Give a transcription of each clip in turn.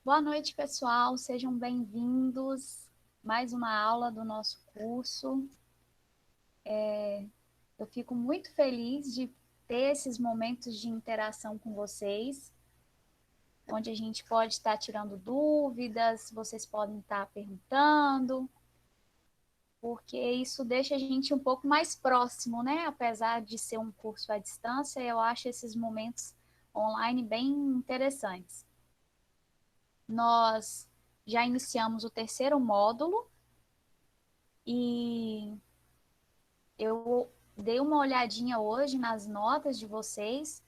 Boa noite, pessoal. Sejam bem-vindos. Mais uma aula do nosso curso. Eu fico muito feliz de ter esses momentos de interação com vocês, onde a gente pode estar tirando dúvidas, vocês podem estar perguntando, porque isso deixa a gente um pouco mais próximo, né? Apesar de ser um curso à distância, eu acho esses momentos online bem interessantes. Nós já iniciamos o terceiro módulo e eu dei uma olhadinha hoje nas notas de vocês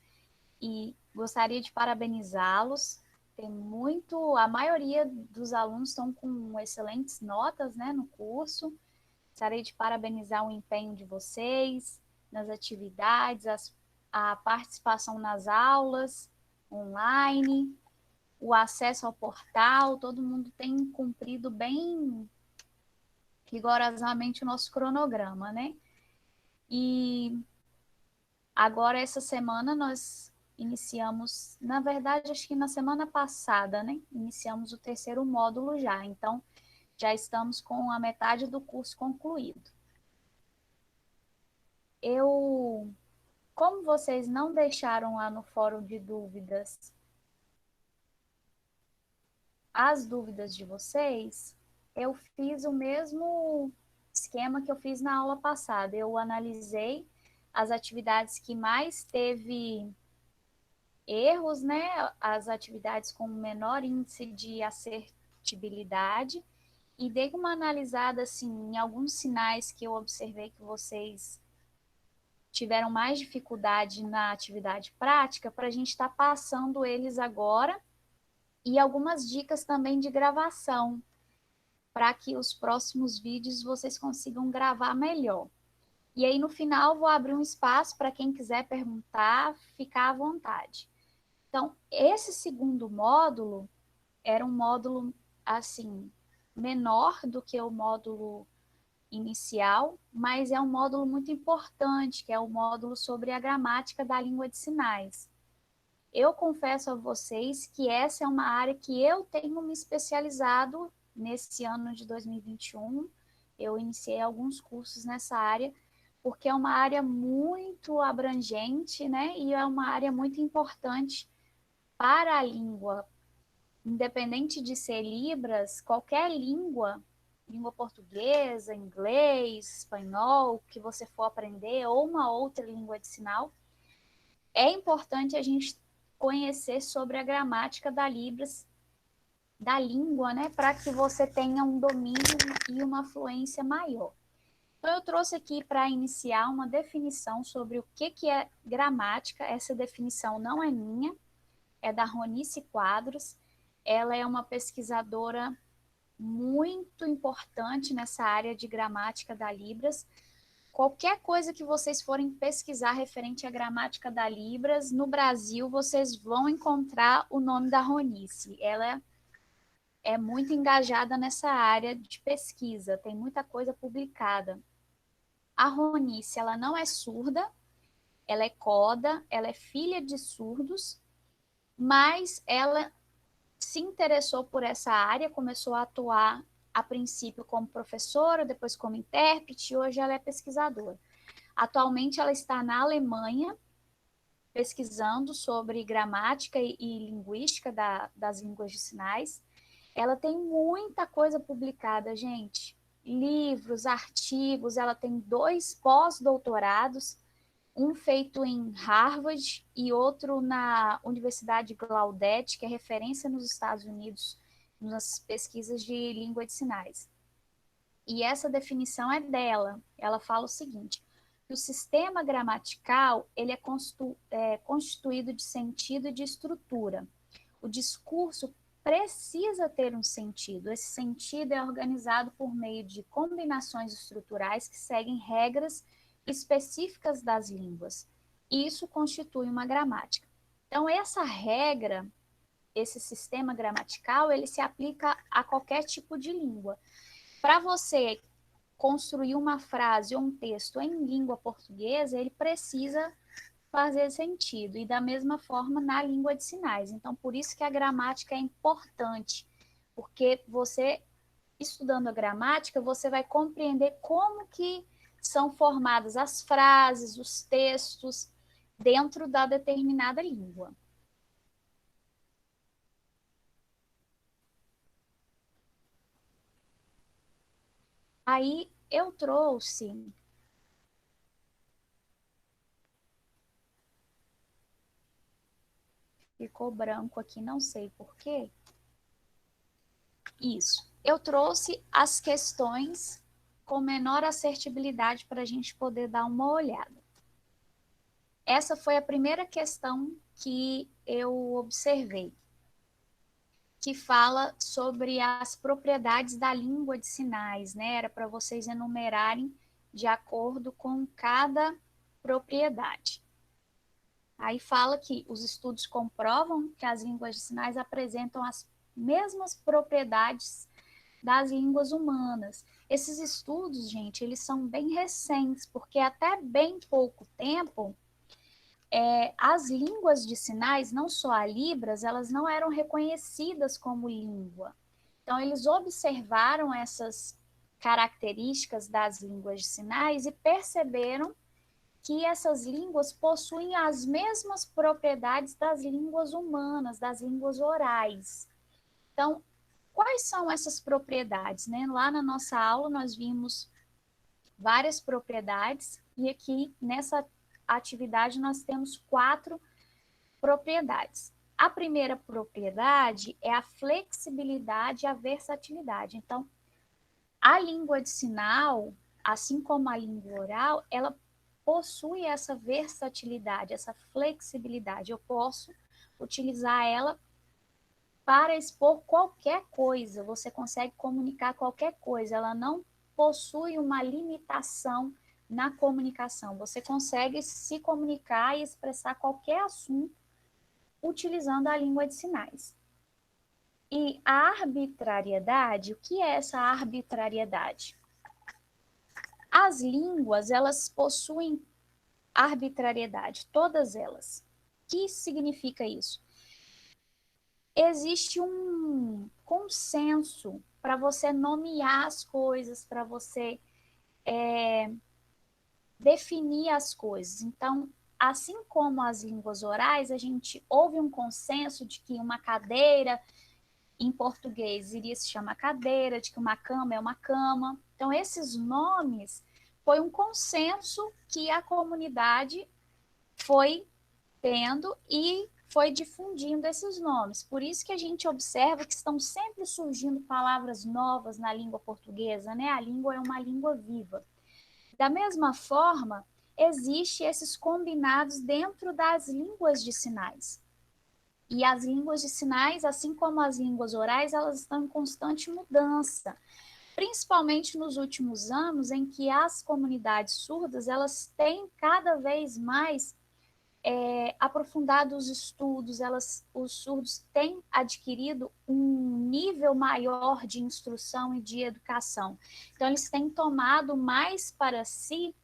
e gostaria de parabenizá-los. Tem muito, a maioria dos alunos estão com excelentes notas, né, no curso. Gostaria de parabenizar o empenho de vocês nas atividades, a participação nas aulas online, o acesso ao portal. Todo mundo tem cumprido bem rigorosamente o nosso cronograma, né? E agora, essa semana, nós iniciamos, na verdade, acho que na semana passada, né? Iniciamos o terceiro módulo já. Então, já estamos com a metade do curso concluído. Como vocês não deixaram lá no fórum de dúvidas as dúvidas de vocês, eu fiz o mesmo esquema que eu fiz na aula passada. Eu analisei as atividades que mais teve erros, né? As atividades com menor índice de assertibilidade e dei uma analisada assim em alguns sinais que eu observei que vocês tiveram mais dificuldade na atividade prática para a gente estar passando eles agora e algumas dicas também de gravação para que os próximos vídeos vocês consigam gravar melhor. E aí no final vou abrir um espaço para quem quiser perguntar, ficar à vontade. Então, esse segundo módulo era um módulo, assim, menor do que o módulo inicial, mas é um módulo muito importante, que é o módulo sobre a gramática da língua de sinais. Eu confesso a vocês que essa é uma área que eu tenho me especializado nesse ano de 2021. Eu iniciei alguns cursos nessa área, porque é uma área muito abrangente, né? E é uma área muito importante para a língua, independente de ser Libras, qualquer língua, língua portuguesa, inglês, espanhol, que você for aprender, ou uma outra língua de sinal, é importante a gente conhecer sobre a gramática da Libras, da língua, né, para que você tenha um domínio e uma fluência maior. Então, eu trouxe aqui para iniciar uma definição sobre o que é gramática. Essa definição não é minha, é da Ronice Quadros. Ela é uma pesquisadora muito importante nessa área de gramática da Libras. Qualquer coisa que vocês forem pesquisar referente à gramática da Libras, no Brasil, vocês vão encontrar o nome da Ronice. Ela é muito engajada nessa área de pesquisa, tem muita coisa publicada. A Ronice, ela não é surda, ela é coda, ela é filha de surdos, mas ela se interessou por essa área, começou a atuar a princípio como professora, depois como intérprete, e hoje ela é pesquisadora. Atualmente ela está na Alemanha, pesquisando sobre gramática e linguística das línguas de sinais. Ela tem muita coisa publicada, gente. Livros, artigos, ela tem 2 pós-doutorados, um feito em Harvard e outro na Universidade Gallaudet, que é referência nos Estados Unidos nas pesquisas de língua de sinais. E essa definição é dela. Ela fala o seguinte: que o sistema gramatical ele é constituído de sentido e de estrutura. O discurso precisa ter um sentido. Esse sentido é organizado por meio de combinações estruturais que seguem regras específicas das línguas. Isso constitui uma gramática. Então, essa regra, esse sistema gramatical, ele se aplica a qualquer tipo de língua. Para você construir uma frase ou um texto em língua portuguesa, ele precisa fazer sentido. E da mesma forma na língua de sinais. Então, por isso que a gramática é importante, porque você, estudando a gramática, você vai compreender como que são formadas as frases, os textos dentro da determinada língua. Aí eu trouxe, ficou branco aqui, não sei por quê. Isso. Eu trouxe as questões com menor assertibilidade para a gente poder dar uma olhada. Essa foi a primeira questão que eu observei, que fala sobre as propriedades da língua de sinais, né? Era para vocês enumerarem de acordo com cada propriedade. Aí fala que os estudos comprovam que as línguas de sinais apresentam as mesmas propriedades das línguas humanas. Esses estudos, gente, eles são bem recentes, porque até bem pouco tempo, as línguas de sinais, não só a Libras, elas não eram reconhecidas como língua. Então, eles observaram essas características das línguas de sinais e perceberam que essas línguas possuem as mesmas propriedades das línguas humanas, das línguas orais. Então, quais são essas propriedades, né? Lá na nossa aula nós vimos várias propriedades e aqui nessa atividade nós temos 4 propriedades. A primeira propriedade é a flexibilidade e a versatilidade. Então, a língua de sinal, assim como a língua oral, ela possui essa versatilidade, essa flexibilidade. Eu posso utilizar ela para expor qualquer coisa, você consegue comunicar qualquer coisa, ela não possui uma limitação na comunicação. Você consegue se comunicar e expressar qualquer assunto utilizando a língua de sinais. E a arbitrariedade, o que é essa arbitrariedade? As línguas, elas possuem arbitrariedade, todas elas. O que significa isso? Existe um consenso para você nomear as coisas, para você definir as coisas. Então, assim como as línguas orais, a gente houve um consenso de que uma cadeira, em português, iria se chamar cadeira, de que uma cama é uma cama. Então, esses nomes foi um consenso que a comunidade foi tendo e foi difundindo esses nomes. Por isso que a gente observa que estão sempre surgindo palavras novas na língua portuguesa, né? A língua é uma língua viva. Da mesma forma, existem esses combinados dentro das línguas de sinais. E as línguas de sinais, assim como as línguas orais, elas estão em constante mudança, principalmente nos últimos anos, em que as comunidades surdas elas têm cada vez mais aprofundado os estudos, os surdos têm adquirido um nível maior de instrução e de educação. Então, eles têm tomado mais para si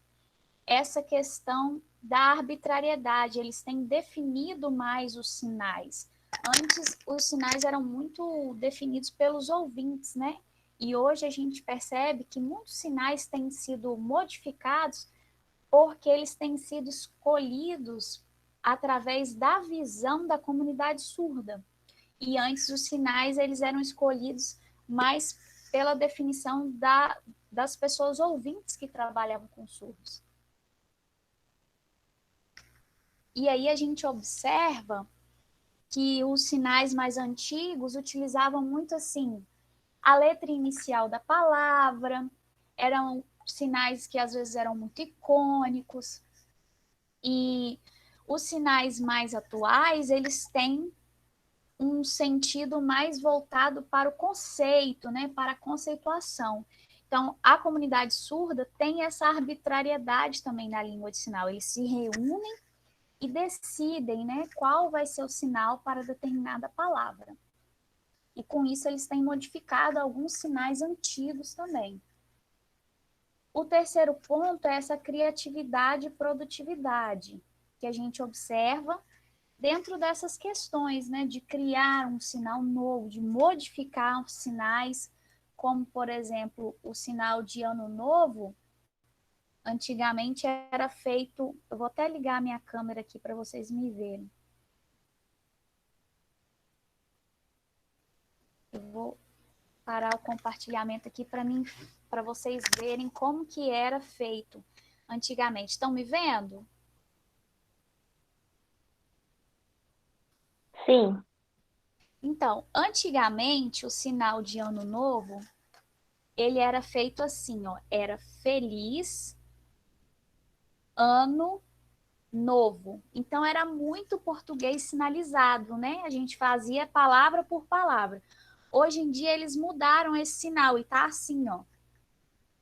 essa questão da arbitrariedade, eles têm definido mais os sinais. Antes, os sinais eram muito definidos pelos ouvintes, né? E hoje a gente percebe que muitos sinais têm sido modificados porque eles têm sido escolhidos através da visão da comunidade surda. E antes os sinais eles eram escolhidos mais pela definição das pessoas ouvintes que trabalhavam com surdos. E aí a gente observa que os sinais mais antigos utilizavam muito assim a letra inicial da palavra, eram sinais que às vezes eram muito icônicos, e os sinais mais atuais, eles têm um sentido mais voltado para o conceito, né, para a conceituação. Então, a comunidade surda tem essa arbitrariedade também na língua de sinal. Eles se reúnem e decidem, né, qual vai ser o sinal para determinada palavra. E com isso eles têm modificado alguns sinais antigos também. O terceiro ponto é essa criatividade e produtividade. que a gente observa dentro dessas questões, né, de criar um sinal novo, de modificar os sinais, como, por exemplo, o sinal de Ano Novo, antigamente era feito, eu vou até ligar a minha câmera aqui para vocês me verem. Eu vou parar o compartilhamento aqui para vocês verem como que era feito antigamente. Estão me vendo? Sim. Então, antigamente, o sinal de Ano Novo, ele era feito assim, ó, era feliz ano novo. Então, era muito português sinalizado, né? A gente fazia palavra por palavra. Hoje em dia, eles mudaram esse sinal e tá assim, ó,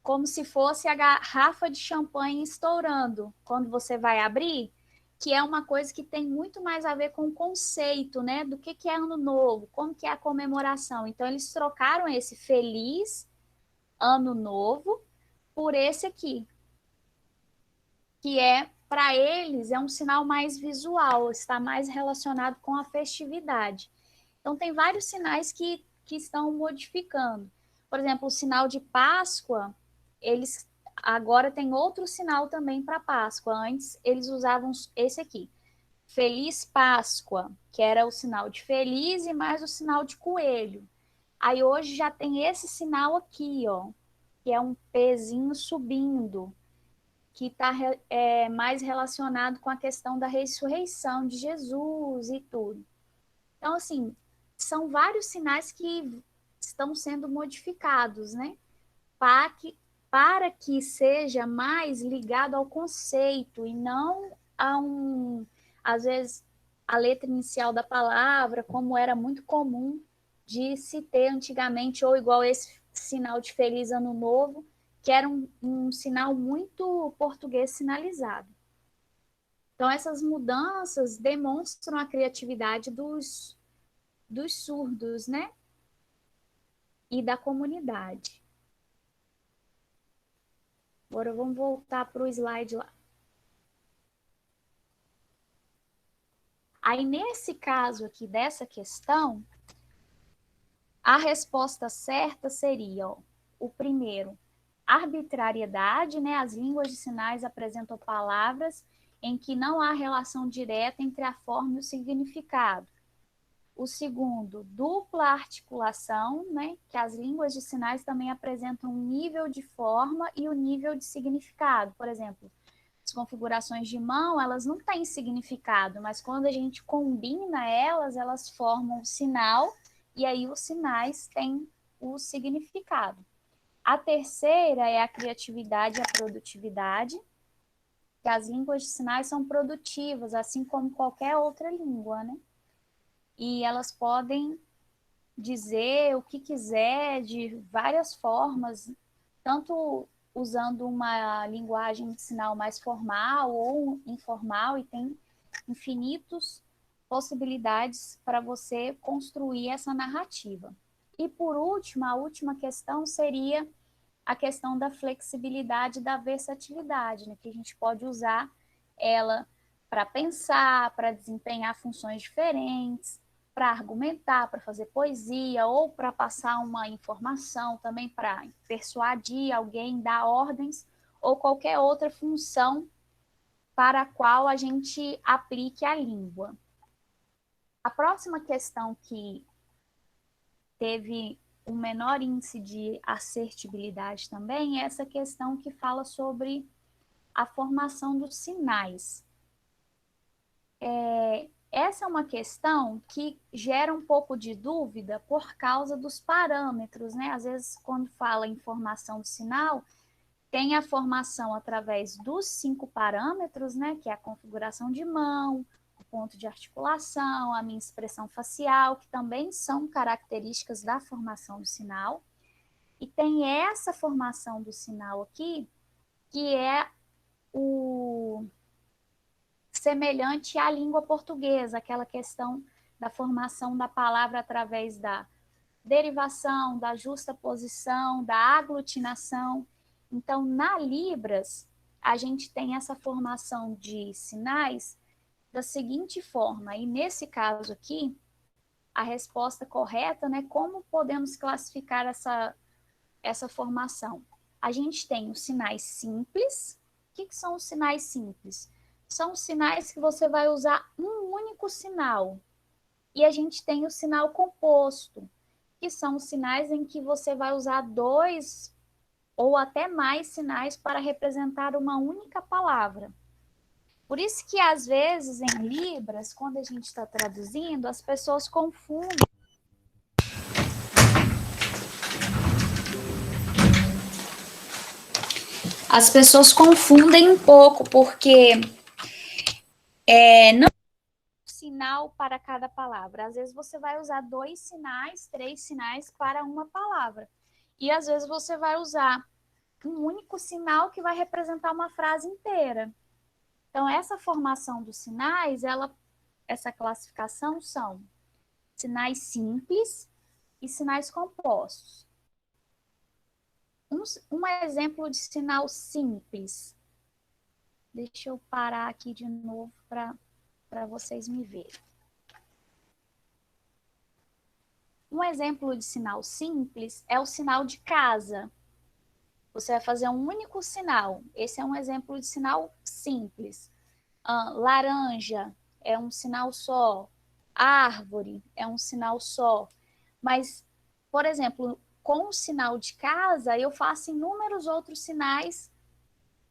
como se fosse a garrafa de champanhe estourando quando você vai abrir, que é uma coisa que tem muito mais a ver com o conceito, né, do que é ano novo, como que é a comemoração. Então eles trocaram esse feliz ano novo por esse aqui, que é para eles é um sinal mais visual, está mais relacionado com a festividade. Então tem vários sinais que estão modificando. Por exemplo, o sinal de Páscoa, eles agora tem outro sinal também para Páscoa. Antes eles usavam esse aqui, Feliz Páscoa, que era o sinal de feliz e mais o sinal de coelho. Aí hoje já tem esse sinal aqui, ó, que é um pezinho subindo, que está mais relacionado com a questão da ressurreição de Jesus e tudo. Então, assim, são vários sinais que estão sendo modificados, né? Para para que seja mais ligado ao conceito e não a às vezes, a letra inicial da palavra, como era muito comum de se ter antigamente, ou igual esse sinal de Feliz Ano Novo, que era um sinal muito português sinalizado. Então, essas mudanças demonstram a criatividade dos surdos, né? E da comunidade. Agora vamos voltar para o slide lá. Aí, nesse caso aqui dessa questão, a resposta certa seria, ó, o primeiro, arbitrariedade, né? As línguas de sinais apresentam palavras em que não há relação direta entre a forma e o significado. O segundo, dupla articulação, né? Que as línguas de sinais também apresentam um nível de forma e o um nível de significado. Por exemplo, as configurações de mão, elas não têm significado, mas quando a gente combina elas, elas formam um sinal e aí os sinais têm o significado. A terceira é a criatividade e a produtividade, que as línguas de sinais são produtivas, assim como qualquer outra língua, né? E elas podem dizer o que quiser de várias formas, tanto usando uma linguagem de sinal mais formal ou informal, e tem infinitas possibilidades para você construir essa narrativa. E por último, a última questão seria a questão da flexibilidade e da versatilidade, né? Que a gente pode usar ela para pensar, para desempenhar funções diferentes, para argumentar, para fazer poesia, ou para passar uma informação, também para persuadir alguém, dar ordens, ou qualquer outra função para a qual a gente aplique a língua. A próxima questão que teve um menor índice de assertibilidade também é essa questão que fala sobre a formação dos sinais. Essa é uma questão que gera um pouco de dúvida por causa dos parâmetros, né? Às vezes, quando fala em formação do sinal, tem a formação através dos 5 parâmetros, né? Que é a configuração de mão, o ponto de articulação, a minha expressão facial, que também são características da formação do sinal. E tem essa formação do sinal aqui, que é o semelhante à língua portuguesa, aquela questão da formação da palavra através da derivação, da justaposição, da aglutinação. Então, na Libras, a gente tem essa formação de sinais da seguinte forma, e nesse caso aqui, a resposta correta, né? Como podemos classificar essa formação? A gente tem os sinais simples. O que são os sinais simples? São sinais que você vai usar um único sinal. E a gente tem o sinal composto, que são os sinais em que você vai usar dois ou até mais sinais para representar uma única palavra. Por isso que, às vezes, em Libras, quando a gente está traduzindo, as pessoas confundem. As pessoas confundem um pouco, porque não sinal para cada palavra. Às vezes você vai usar 2 sinais, 3 sinais para uma palavra. E às vezes você vai usar um único sinal que vai representar uma frase inteira. Então, essa formação dos sinais, essa classificação são sinais simples e sinais compostos. Um exemplo de sinal simples. Deixa eu parar aqui de novo para vocês me verem. Um exemplo de sinal simples é o sinal de casa. Você vai fazer um único sinal. Esse é um exemplo de sinal simples. Laranja é um sinal só. Árvore é um sinal só. Mas, por exemplo, com o sinal de casa, eu faço inúmeros outros sinais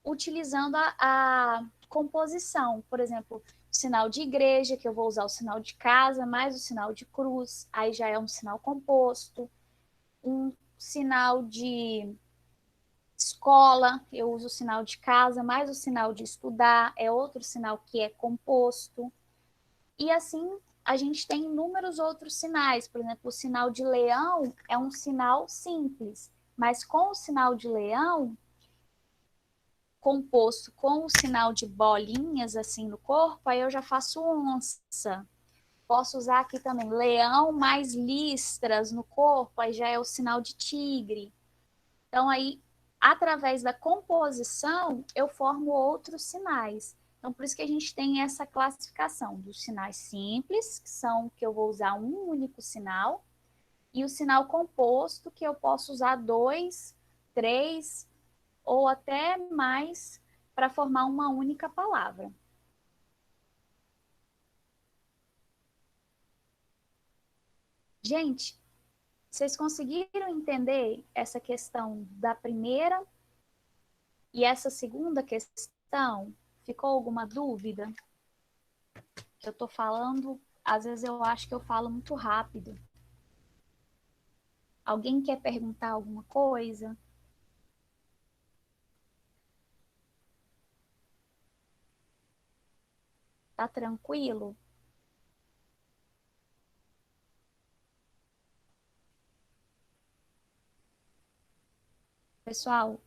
utilizando a composição. Por exemplo, sinal de igreja, que eu vou usar o sinal de casa, mais o sinal de cruz, aí já é um sinal composto. Um sinal de escola, eu uso o sinal de casa, mais o sinal de estudar, é outro sinal que é composto. E assim, a gente tem inúmeros outros sinais. Por exemplo, o sinal de leão é um sinal simples, mas com o sinal de leão, composto com o sinal de bolinhas assim no corpo, aí eu já faço onça. Posso usar aqui também leão mais listras no corpo, aí já é o sinal de tigre. Então, aí, através da composição, eu formo outros sinais. Então, por isso que a gente tem essa classificação dos sinais simples, que são que eu vou usar um único sinal, e o sinal composto, que eu posso usar 2, 3 ou até mais para formar uma única palavra. Gente, vocês conseguiram entender essa questão da primeira e essa segunda questão? Ficou alguma dúvida? Que eu tô falando, às vezes eu acho que eu falo muito rápido. Alguém quer perguntar alguma coisa? Tá tranquilo? Pessoal,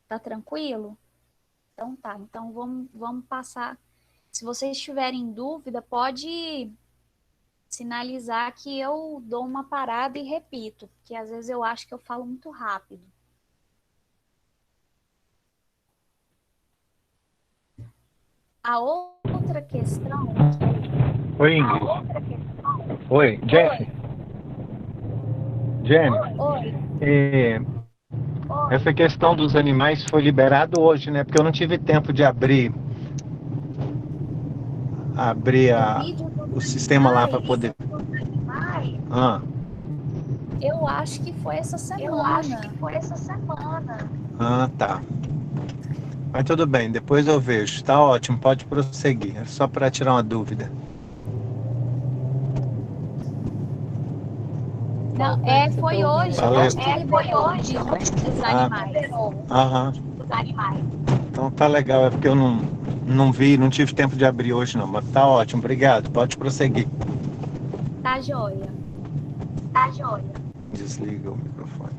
tá tranquilo? Então tá, então vamos passar. Se vocês tiverem dúvida, pode sinalizar que eu dou uma parada e repito, porque às vezes eu acho que eu falo muito rápido. A outra questão Oi, Ingrid. Oi, Jeff. Jenny, Oi. é, essa questão dos animais foi liberado hoje, né? Porque eu não tive tempo de abrir O vídeo dos o sistema lá para animais, poder. Ah, eu acho que foi essa semana. tá. Mas tudo bem, depois eu vejo. Tá ótimo, pode prosseguir. É só para tirar uma dúvida. Não, foi hoje. Valeu. Hoje que liberou o vídeo dos Ah, animais. aham. Então tá legal, é porque eu não vi, não tive tempo de abrir hoje não, mas tá ótimo, obrigado. Pode prosseguir. Tá joia. Desliga o microfone.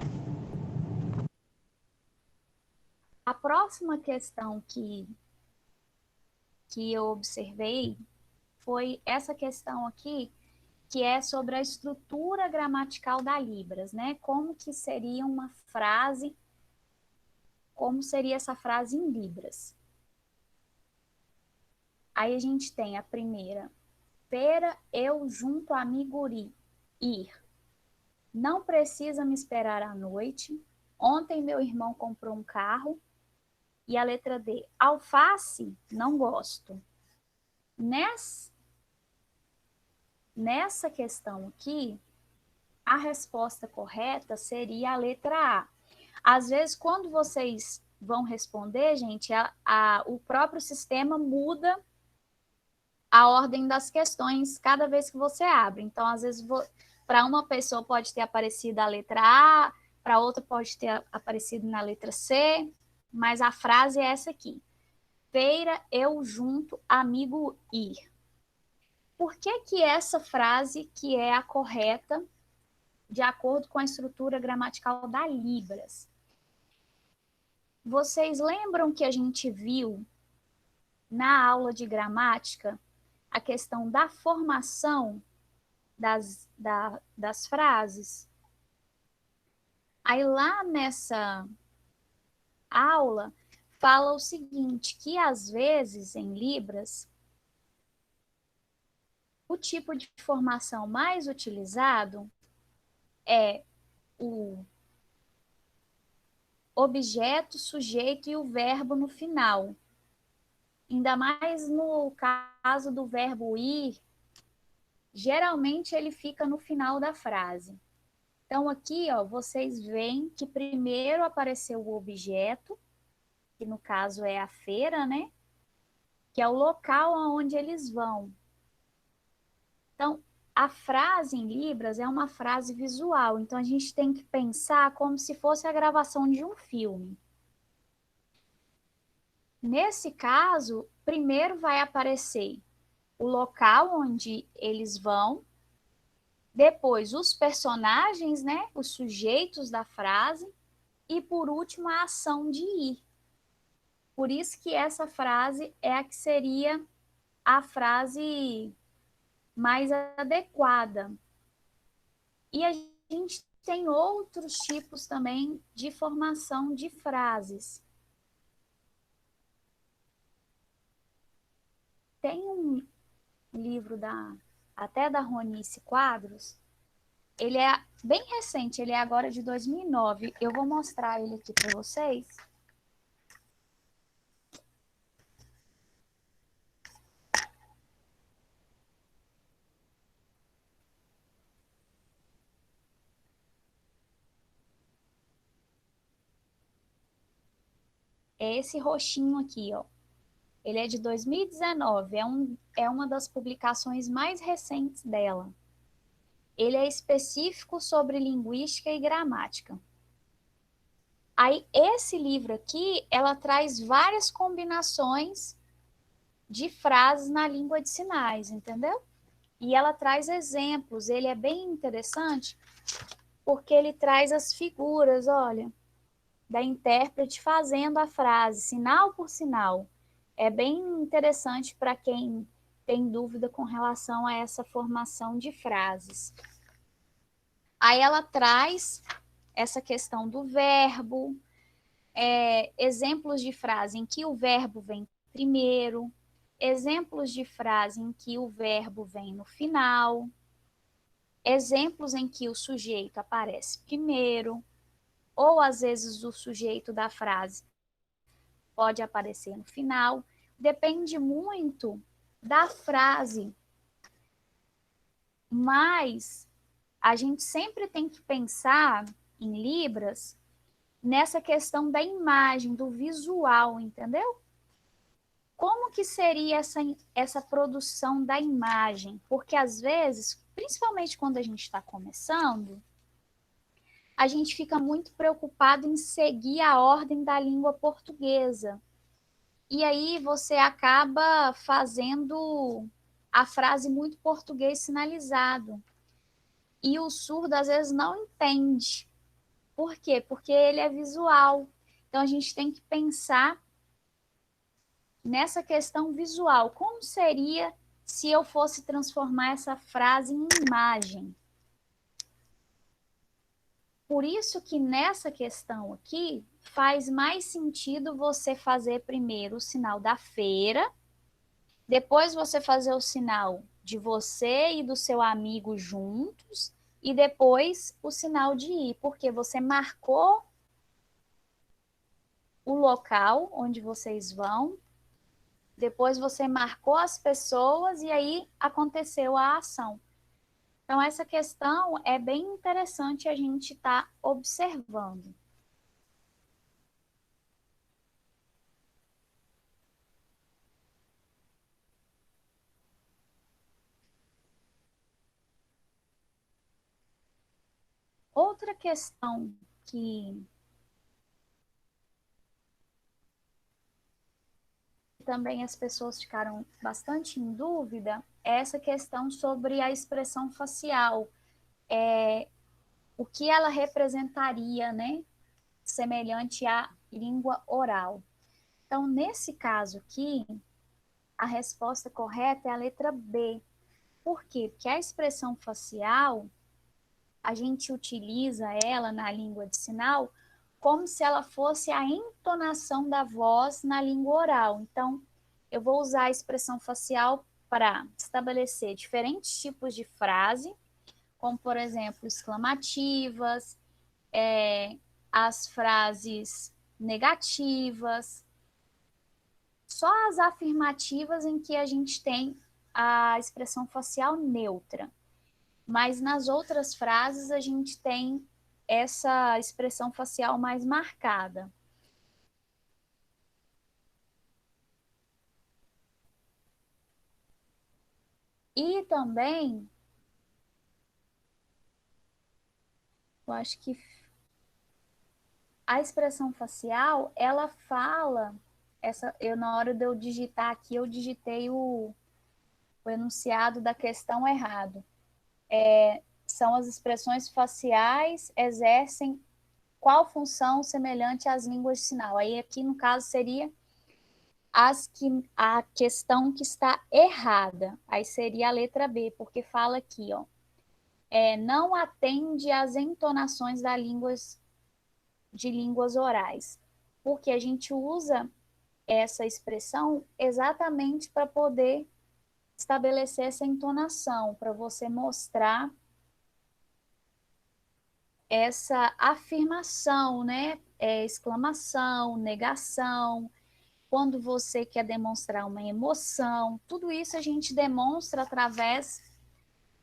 A próxima questão que eu observei foi essa questão aqui, que é sobre a estrutura gramatical da Libras, né? Como que seria uma frase, como seria essa frase em Libras. Aí a gente tem a primeira. Feira, eu junto amigo ir. Não precisa me esperar à noite. Ontem meu irmão comprou um carro. E a letra D. Alface, não gosto. Nessa questão aqui, a resposta correta seria a letra A. Às vezes, quando vocês vão responder, gente, o próprio sistema muda a ordem das questões cada vez que você abre. Então, às vezes, para uma pessoa pode ter aparecido a letra A, para outra pode ter aparecido na letra C, mas a frase é essa aqui. Feira, eu junto, amigo ir. Por que essa frase que é a correta, de acordo com a estrutura gramatical da Libras? Vocês lembram que a gente viu na aula de gramática a questão da formação das frases? Aí lá nessa aula fala o seguinte, que às vezes em Libras o tipo de formação mais utilizado é o objeto, sujeito e o verbo no final. Ainda mais no caso do verbo ir, geralmente ele fica no final da frase. Então aqui, ó, vocês veem que primeiro apareceu o objeto, que no caso é a feira, né? Que é o local aonde eles vão. Então, a frase em Libras é uma frase visual, então a gente tem que pensar como se fosse a gravação de um filme. Nesse caso, primeiro vai aparecer o local onde eles vão, depois os personagens, né, os sujeitos da frase, e por último a ação de ir. Por isso que essa frase é a que seria a frase mais adequada. E a gente tem outros tipos também de formação de frases. Tem um livro até da Ronice Quadros, ele é bem recente, ele é agora de 2009. Eu vou mostrar ele aqui para vocês. É esse roxinho aqui, ó. Ele é de 2019, é uma das publicações mais recentes dela. Ele é específico sobre linguística e gramática. Aí, esse livro aqui, ela traz várias combinações de frases na língua de sinais, entendeu? E ela traz exemplos, ele é bem interessante, porque ele traz as figuras, olha, da intérprete fazendo a frase, sinal por sinal. É bem interessante para quem tem dúvida com relação a essa formação de frases. Aí ela traz essa questão do verbo, exemplos de frase em que o verbo vem primeiro, exemplos de frase em que o verbo vem no final, exemplos em que o sujeito aparece primeiro, ou às vezes o sujeito da frase pode aparecer no final. Depende muito da frase, mas a gente sempre tem que pensar em Libras nessa questão da imagem, do visual, entendeu? Como que seria essa produção da imagem? Porque às vezes, principalmente quando a gente está começando, a gente fica muito preocupado em seguir a ordem da língua portuguesa. E aí você acaba fazendo a frase muito português sinalizado. E o surdo às vezes não entende. Por quê? Porque ele é visual. Então a gente tem que pensar nessa questão visual. Como seria se eu fosse transformar essa frase em imagem? Por isso que nessa questão aqui faz mais sentido você fazer primeiro o sinal da feira, Depois você fazer o sinal de você e do seu amigo juntos, e depois o sinal de ir, porque você marcou o local onde vocês vão, depois você marcou as pessoas e aí aconteceu a ação. Então, essa questão é bem interessante a gente estar observando. Outra questão que também as pessoas ficaram bastante em dúvida é essa questão sobre a expressão facial. O que ela representaria, né? Semelhante à língua oral. Então, nesse caso aqui, a resposta correta é a letra B. Por quê? Porque a expressão facial, a gente utiliza ela na língua de sinal como se ela fosse a entonação da voz na língua oral. Então, eu vou usar a expressão facial para estabelecer diferentes tipos de frase, como, por exemplo, exclamativas, as frases negativas, só as afirmativas em que a gente tem a expressão facial neutra. Mas nas outras frases a gente tem essa expressão facial mais marcada. E também, eu acho que a expressão facial, ela fala, na hora de eu digitar aqui, eu digitei o enunciado da questão errado. São as expressões faciais exercem qual função semelhante às línguas de sinal. Aí aqui, no caso, seria a questão que está errada. Aí seria a letra B, porque fala aqui, ó, não atende às entonações de línguas orais. Porque a gente usa essa expressão exatamente para poder estabelecer essa entonação, para você mostrar essa afirmação, né? Exclamação, negação, quando você quer demonstrar uma emoção, tudo isso a gente demonstra através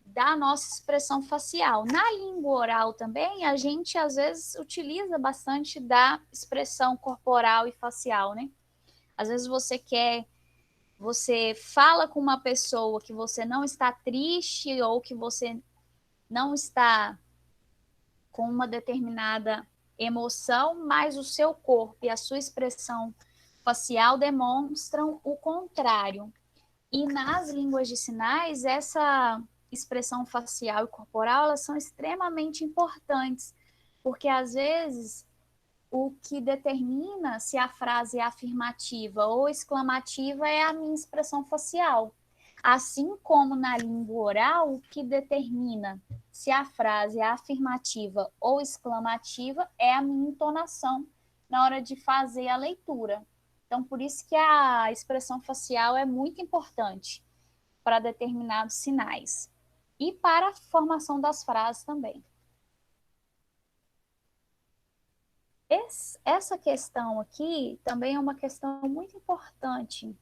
da nossa expressão facial. Na língua oral também, a gente às vezes utiliza bastante da expressão corporal e facial, né? Às vezes você fala com uma pessoa que você não está triste ou que você não está com uma determinada emoção, mas o seu corpo e a sua expressão facial demonstram o contrário. E nas línguas de sinais, essa expressão facial e corporal, elas são extremamente importantes, porque às vezes o que determina se a frase é afirmativa ou exclamativa é a minha expressão facial. Assim como na língua oral, o que determina se a frase é afirmativa ou exclamativa é a minha entonação na hora de fazer a leitura. Então, por isso que a expressão facial é muito importante para determinados sinais e para a formação das frases também. Essa questão aqui também é uma questão muito importante,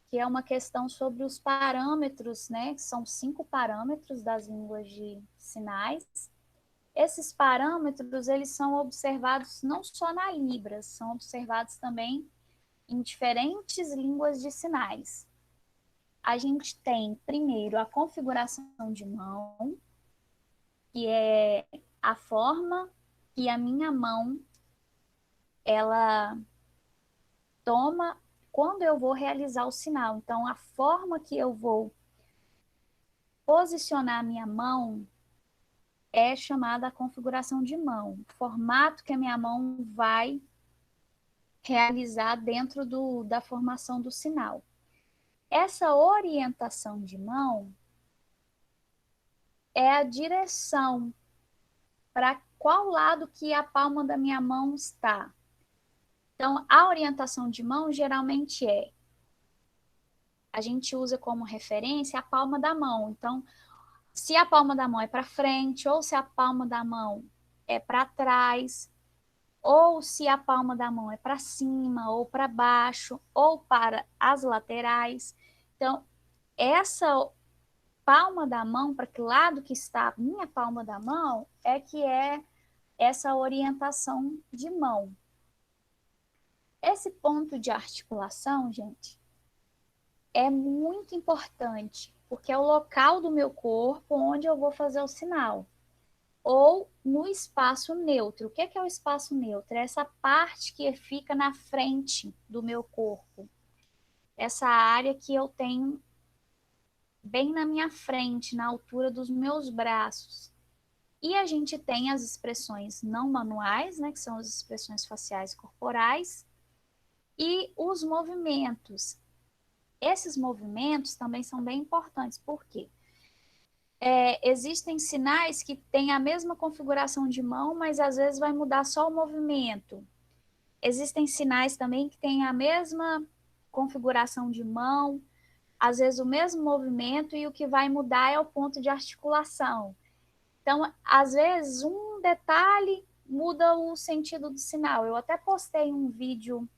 que é uma questão sobre os parâmetros, né? São 5 parâmetros das línguas de sinais. Esses parâmetros, eles são observados não só na Libras, são observados também em diferentes línguas de sinais. A gente tem, primeiro, a configuração de mão, que é a forma que a minha mão ela toma quando eu vou realizar o sinal. Então, a forma que eu vou posicionar a minha mão é chamada a configuração de mão. O formato que a minha mão vai realizar dentro da formação do sinal. Essa orientação de mão é a direção para qual lado que a palma da minha mão está. Então, a orientação de mão geralmente é a gente usa como referência a palma da mão. Então, se a palma da mão é para frente, ou se a palma da mão é para trás, ou se a palma da mão é para cima, ou para baixo, ou para as laterais. Então, essa palma da mão, para que lado que está a minha palma da mão, é que é essa orientação de mão. Esse ponto de articulação, gente, é muito importante, porque é o local do meu corpo onde eu vou fazer o sinal. Ou no espaço neutro. O que é o espaço neutro? É essa parte que fica na frente do meu corpo. Essa área que eu tenho bem na minha frente, na altura dos meus braços. E a gente tem as expressões não manuais, né, que são as expressões faciais corporais, e os movimentos. Esses movimentos também são bem importantes, por quê? Existem sinais que têm a mesma configuração de mão, mas às vezes vai mudar só o movimento. Existem sinais também que têm a mesma configuração de mão, às vezes o mesmo movimento, e o que vai mudar é o ponto de articulação. Então, às vezes, um detalhe muda o sentido do sinal. Eu até postei um vídeo,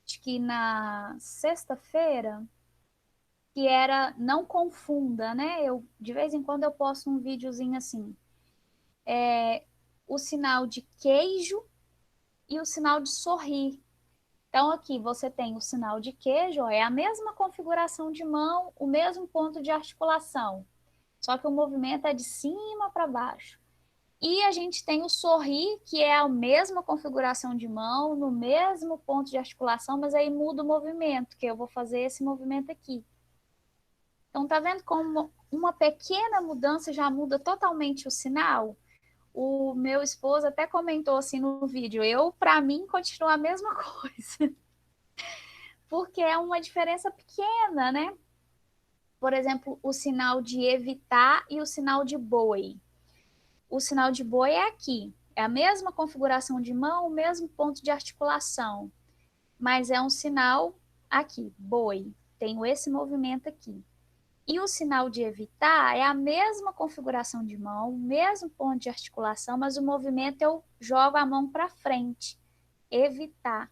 acho que na sexta-feira, que era não confunda, né? De vez em quando eu posto um videozinho assim. O sinal de queijo e o sinal de sorrir. Então, aqui você tem o sinal de queijo, é a mesma configuração de mão, o mesmo ponto de articulação, só que o movimento é de cima para baixo. E a gente tem o sorrir, que é a mesma configuração de mão, no mesmo ponto de articulação, mas aí muda o movimento, que eu vou fazer esse movimento aqui. Então, tá vendo como uma pequena mudança já muda totalmente o sinal? O meu esposo até comentou assim no vídeo, para mim, continua a mesma coisa. Porque é uma diferença pequena, né? Por exemplo, o sinal de evitar e o sinal de boi. O sinal de boi é aqui, é a mesma configuração de mão, o mesmo ponto de articulação, mas é um sinal aqui, boi, tenho esse movimento aqui. E o sinal de evitar é a mesma configuração de mão, o mesmo ponto de articulação, mas o movimento eu jogo a mão para frente, evitar.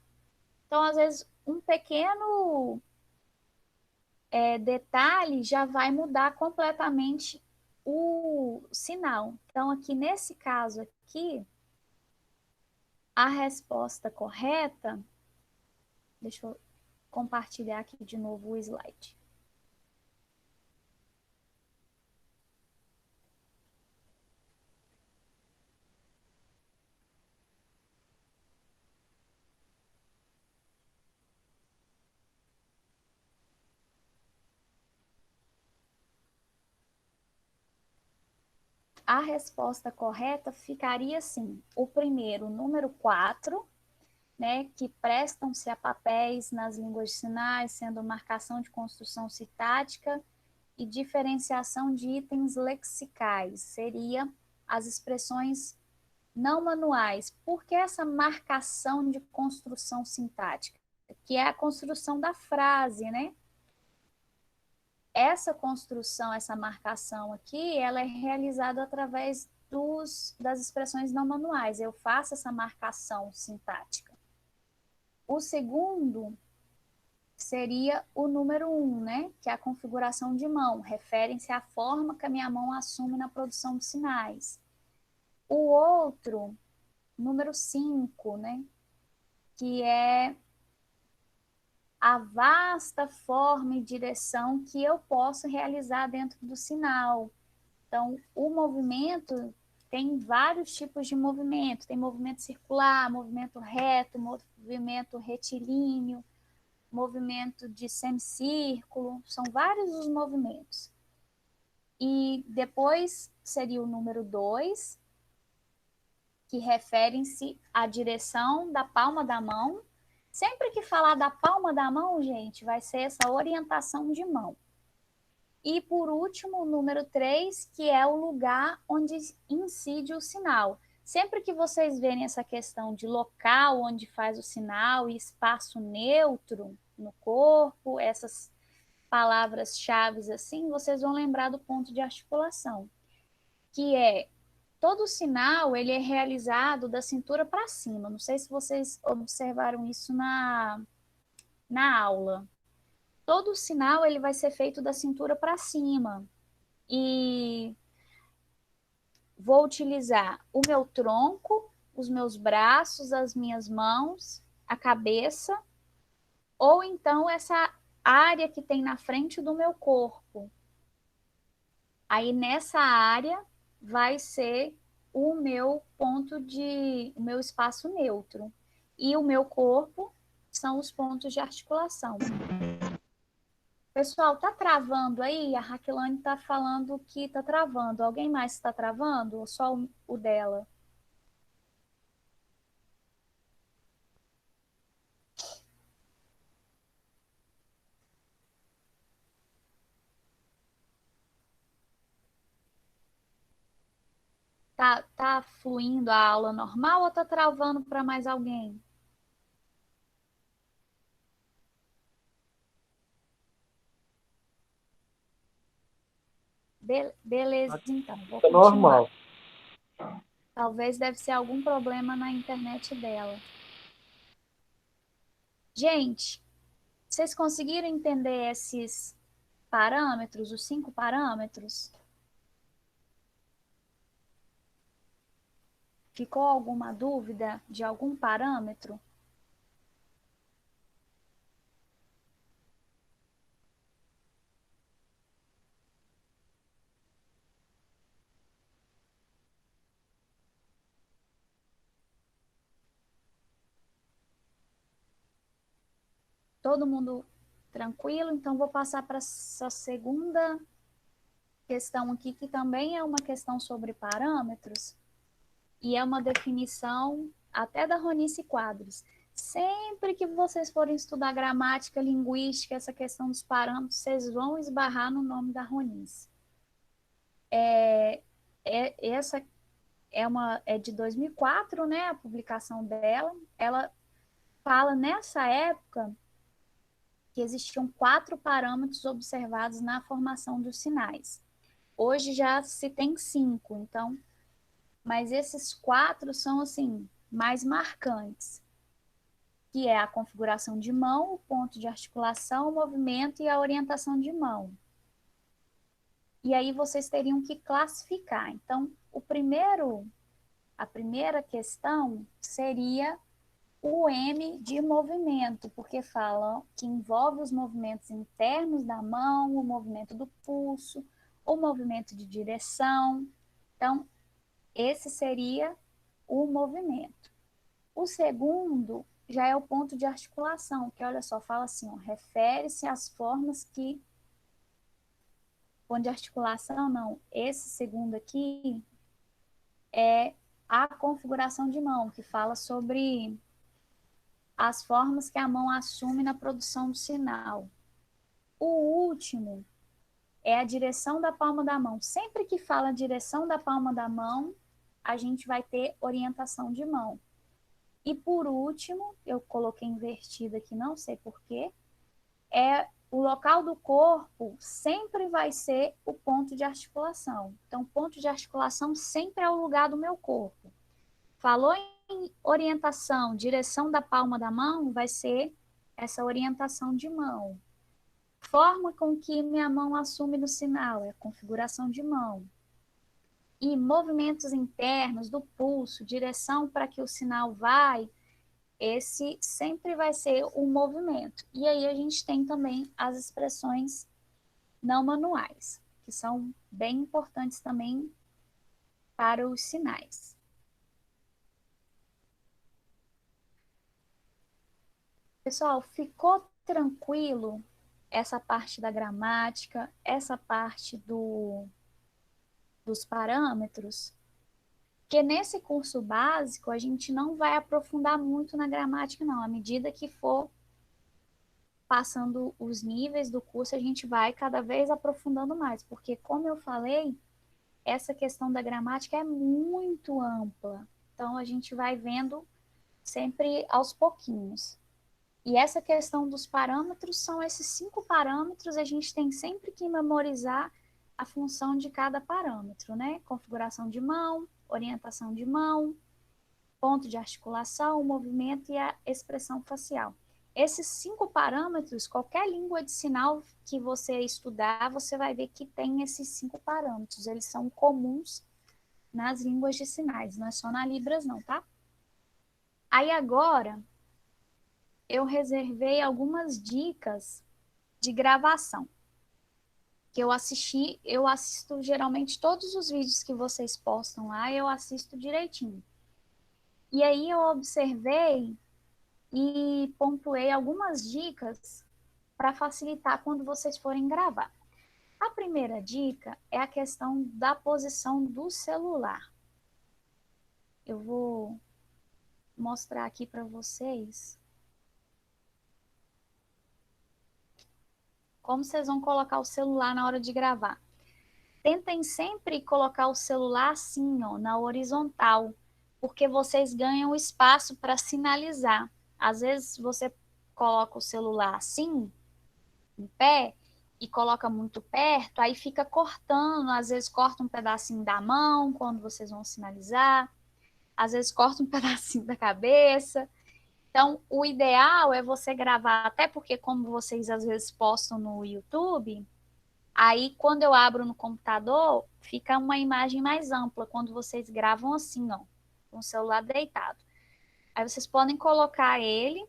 Então, às vezes, um pequeno detalhe já vai mudar completamente o sinal. Então, aqui nesse caso aqui, a resposta correta, deixa eu compartilhar aqui de novo o slide. A resposta correta ficaria assim: o primeiro, número 4, né, que prestam-se a papéis nas línguas de sinais, sendo marcação de construção sintática e diferenciação de itens lexicais, seria as expressões não manuais. Por que essa marcação de construção sintática? Que é a construção da frase, né? Essa construção, essa marcação aqui, ela é realizada através das expressões não manuais. Eu faço essa marcação sintática. O segundo seria o número 1, né? Que é a configuração de mão. Referem-se à forma que a minha mão assume na produção de sinais. O outro, número 5, né? Que é a vasta forma e direção que eu posso realizar dentro do sinal. Então, o movimento tem vários tipos de movimento. Tem movimento circular, movimento reto, movimento retilíneo, movimento de semicírculo. São vários os movimentos. E depois seria o número 2, que referem-se à direção da palma da mão. Sempre que falar da palma da mão, gente, vai ser essa orientação de mão. E, por último, o número 3, que é o lugar onde incide o sinal. Sempre que vocês verem essa questão de local onde faz o sinal e espaço neutro no corpo, essas palavras-chave assim, vocês vão lembrar do ponto de articulação, que é todo sinal ele é realizado da cintura para cima. Não sei se vocês observaram isso na aula. Todo sinal ele vai ser feito da cintura para cima. E vou utilizar o meu tronco, os meus braços, as minhas mãos, a cabeça, ou então essa área que tem na frente do meu corpo. Aí nessa área vai ser o meu o meu espaço neutro. E o meu corpo são os pontos de articulação. Pessoal, tá travando aí? A Raquelane tá falando que tá travando. Alguém mais está travando? Ou só o dela? Tá fluindo a aula normal ou tá travando para mais alguém? Beleza, então. Vou Tá continuar. normal. Talvez deve ser algum problema na internet dela. Gente, vocês conseguiram entender esses parâmetros, os 5 parâmetros? Ficou alguma dúvida de algum parâmetro? Todo mundo tranquilo? Então, vou passar para essa segunda questão aqui, que também é uma questão sobre parâmetros, e é uma definição até da Ronice Quadros. Sempre que vocês forem estudar gramática, linguística, essa questão dos parâmetros, vocês vão esbarrar no nome da Ronice. Essa é de 2004, né, a publicação dela. Ela fala nessa época que existiam 4 parâmetros observados na formação dos sinais. Hoje já se tem 5, então, mas esses 4 são assim mais marcantes, que é a configuração de mão, o ponto de articulação, o movimento e a orientação de mão. E aí vocês teriam que classificar. Então, a primeira questão seria o M de movimento, porque fala que envolve os movimentos internos da mão, o movimento do pulso, o movimento de direção. Então, esse seria o movimento. O segundo já é o ponto de articulação, que olha só, fala assim, refere-se às formas que... Ponto de articulação, não. Esse segundo aqui é a configuração de mão, que fala sobre as formas que a mão assume na produção do sinal. O último é a direção da palma da mão. Sempre que fala direção da palma da mão, a gente vai ter orientação de mão. E por último, eu coloquei invertido aqui, não sei porquê, é o local do corpo sempre vai ser o ponto de articulação. Então, o ponto de articulação sempre é o lugar do meu corpo. Falou em orientação, direção da palma da mão, vai ser essa orientação de mão. Forma com que minha mão assume no sinal, é a configuração de mão. E movimentos internos do pulso, direção para que o sinal vai, esse sempre vai ser o movimento. E aí a gente tem também as expressões não manuais, que são bem importantes também para os sinais. Pessoal, ficou tranquilo essa parte da gramática, essa parte dos parâmetros? Porque nesse curso básico a gente não vai aprofundar muito na gramática, não. À medida que for passando os níveis do curso, a gente vai cada vez aprofundando mais, porque, como eu falei, essa questão da gramática é muito ampla. Então, a gente vai vendo sempre aos pouquinhos. E essa questão dos parâmetros são esses 5 parâmetros, a gente tem sempre que memorizar a função de cada parâmetro, né? Configuração de mão, orientação de mão, ponto de articulação, o movimento e a expressão facial. Esses 5 parâmetros, qualquer língua de sinal que você estudar, você vai ver que tem esses 5 parâmetros. Eles são comuns nas línguas de sinais, não é só na Libras não, tá? Aí agora, eu reservei algumas dicas de gravação que eu assisto geralmente todos os vídeos que vocês postam lá, eu assisto direitinho. E aí eu observei e pontuei algumas dicas para facilitar quando vocês forem gravar. A primeira dica é a questão da posição do celular. Eu vou mostrar aqui para vocês como vocês vão colocar o celular na hora de gravar. Tentem sempre colocar o celular assim, ó, na horizontal, porque vocês ganham espaço para sinalizar. Às vezes você coloca o celular assim, em pé, e coloca muito perto, aí fica cortando, às vezes corta um pedacinho da mão quando vocês vão sinalizar, às vezes corta um pedacinho da cabeça. Então, o ideal é você gravar, até porque como vocês às vezes postam no YouTube, aí quando eu abro no computador, fica uma imagem mais ampla quando vocês gravam assim, ó, com o celular deitado. Aí vocês podem colocar ele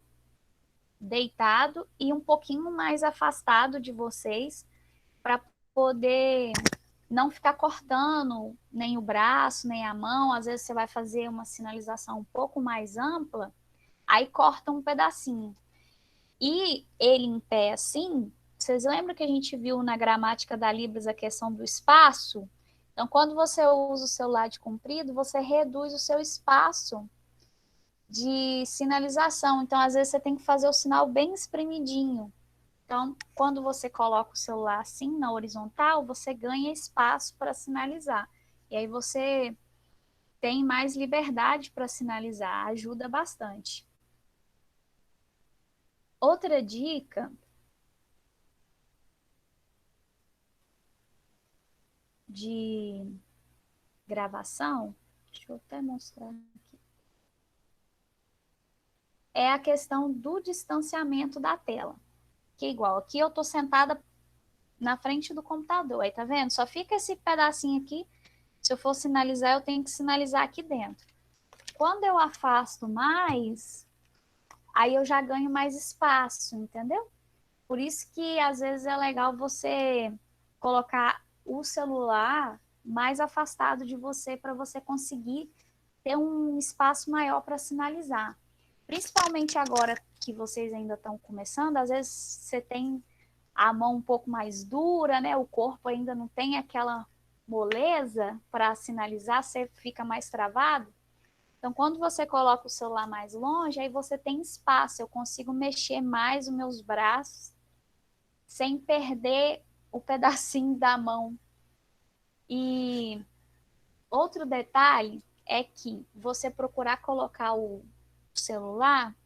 deitado e um pouquinho mais afastado de vocês para poder não ficar cortando nem o braço, nem a mão. Às vezes você vai fazer uma sinalização um pouco mais ampla, aí corta um pedacinho. E ele em pé assim, vocês lembram que a gente viu na gramática da Libras a questão do espaço? Então, quando você usa o celular de comprido, você reduz o seu espaço de sinalização. Então, às vezes, você tem que fazer o sinal bem espremidinho. Então, quando você coloca o celular assim, na horizontal, você ganha espaço para sinalizar. E aí você tem mais liberdade para sinalizar, ajuda bastante. Outra dica de gravação, deixa eu até mostrar aqui, é a questão do distanciamento da tela. Que é igual, aqui eu estou sentada na frente do computador, aí tá vendo? Só fica esse pedacinho aqui, se eu for sinalizar, eu tenho que sinalizar aqui dentro. Quando eu afasto mais, aí eu já ganho mais espaço, entendeu? Por isso que às vezes é legal você colocar o celular mais afastado de você para você conseguir ter um espaço maior para sinalizar. Principalmente agora que vocês ainda estão começando, às vezes você tem a mão um pouco mais dura, né? O corpo ainda não tem aquela moleza para sinalizar, você fica mais travado. Então, quando você coloca o celular mais longe, aí você tem espaço, eu consigo mexer mais os meus braços sem perder o pedacinho da mão. E outro detalhe é que você procurar colocar o celular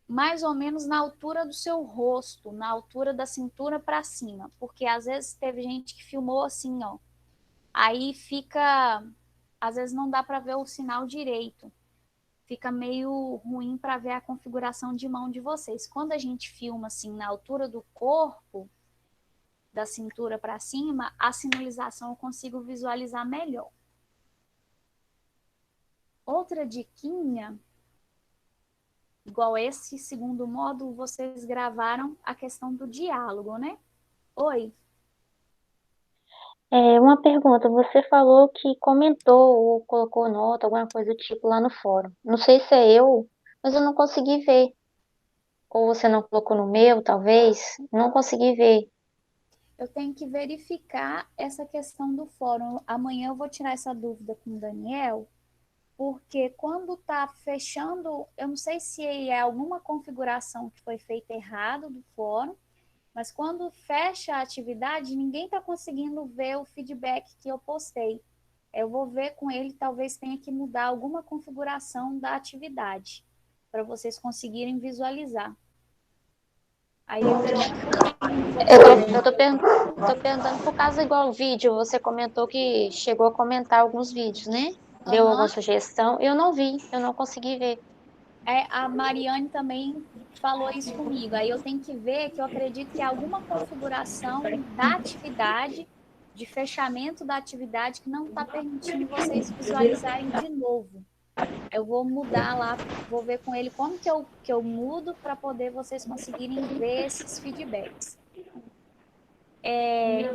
mais ou menos na altura do seu rosto, na altura da cintura para cima, porque às vezes teve gente que filmou assim, ó. Aí fica, às vezes não dá para ver o sinal direito. Fica meio ruim para ver a configuração de mão de vocês. Quando a gente filma assim na altura do corpo, da cintura para cima, a sinalização eu consigo visualizar melhor. Outra diquinha, igual esse segundo módulo, vocês gravaram a questão do diálogo, né? Oi. Uma pergunta, você falou que comentou ou colocou nota, alguma coisa do tipo lá no fórum. Não sei se é eu, mas eu não consegui ver. Ou você não colocou no meu, talvez? Não consegui ver. Eu tenho que verificar essa questão do fórum. Amanhã eu vou tirar essa dúvida com o Daniel, porque quando está fechando, eu não sei se é alguma configuração que foi feita errado do fórum, mas quando fecha a atividade, ninguém está conseguindo ver o feedback que eu postei. Eu vou ver com ele, talvez tenha que mudar alguma configuração da atividade. para vocês conseguirem visualizar. Aí eu tô perguntando por causa igual o vídeo, você comentou que chegou a comentar alguns vídeos, né? Deu alguma sugestão? Eu não vi, eu não consegui ver. A Mariane também falou isso comigo. Aí eu tenho que ver que eu acredito que é alguma configuração da atividade, de fechamento da atividade, que não está permitindo vocês visualizarem de novo. Eu vou mudar lá, vou ver com ele como que eu mudo para poder vocês conseguirem ver esses feedbacks.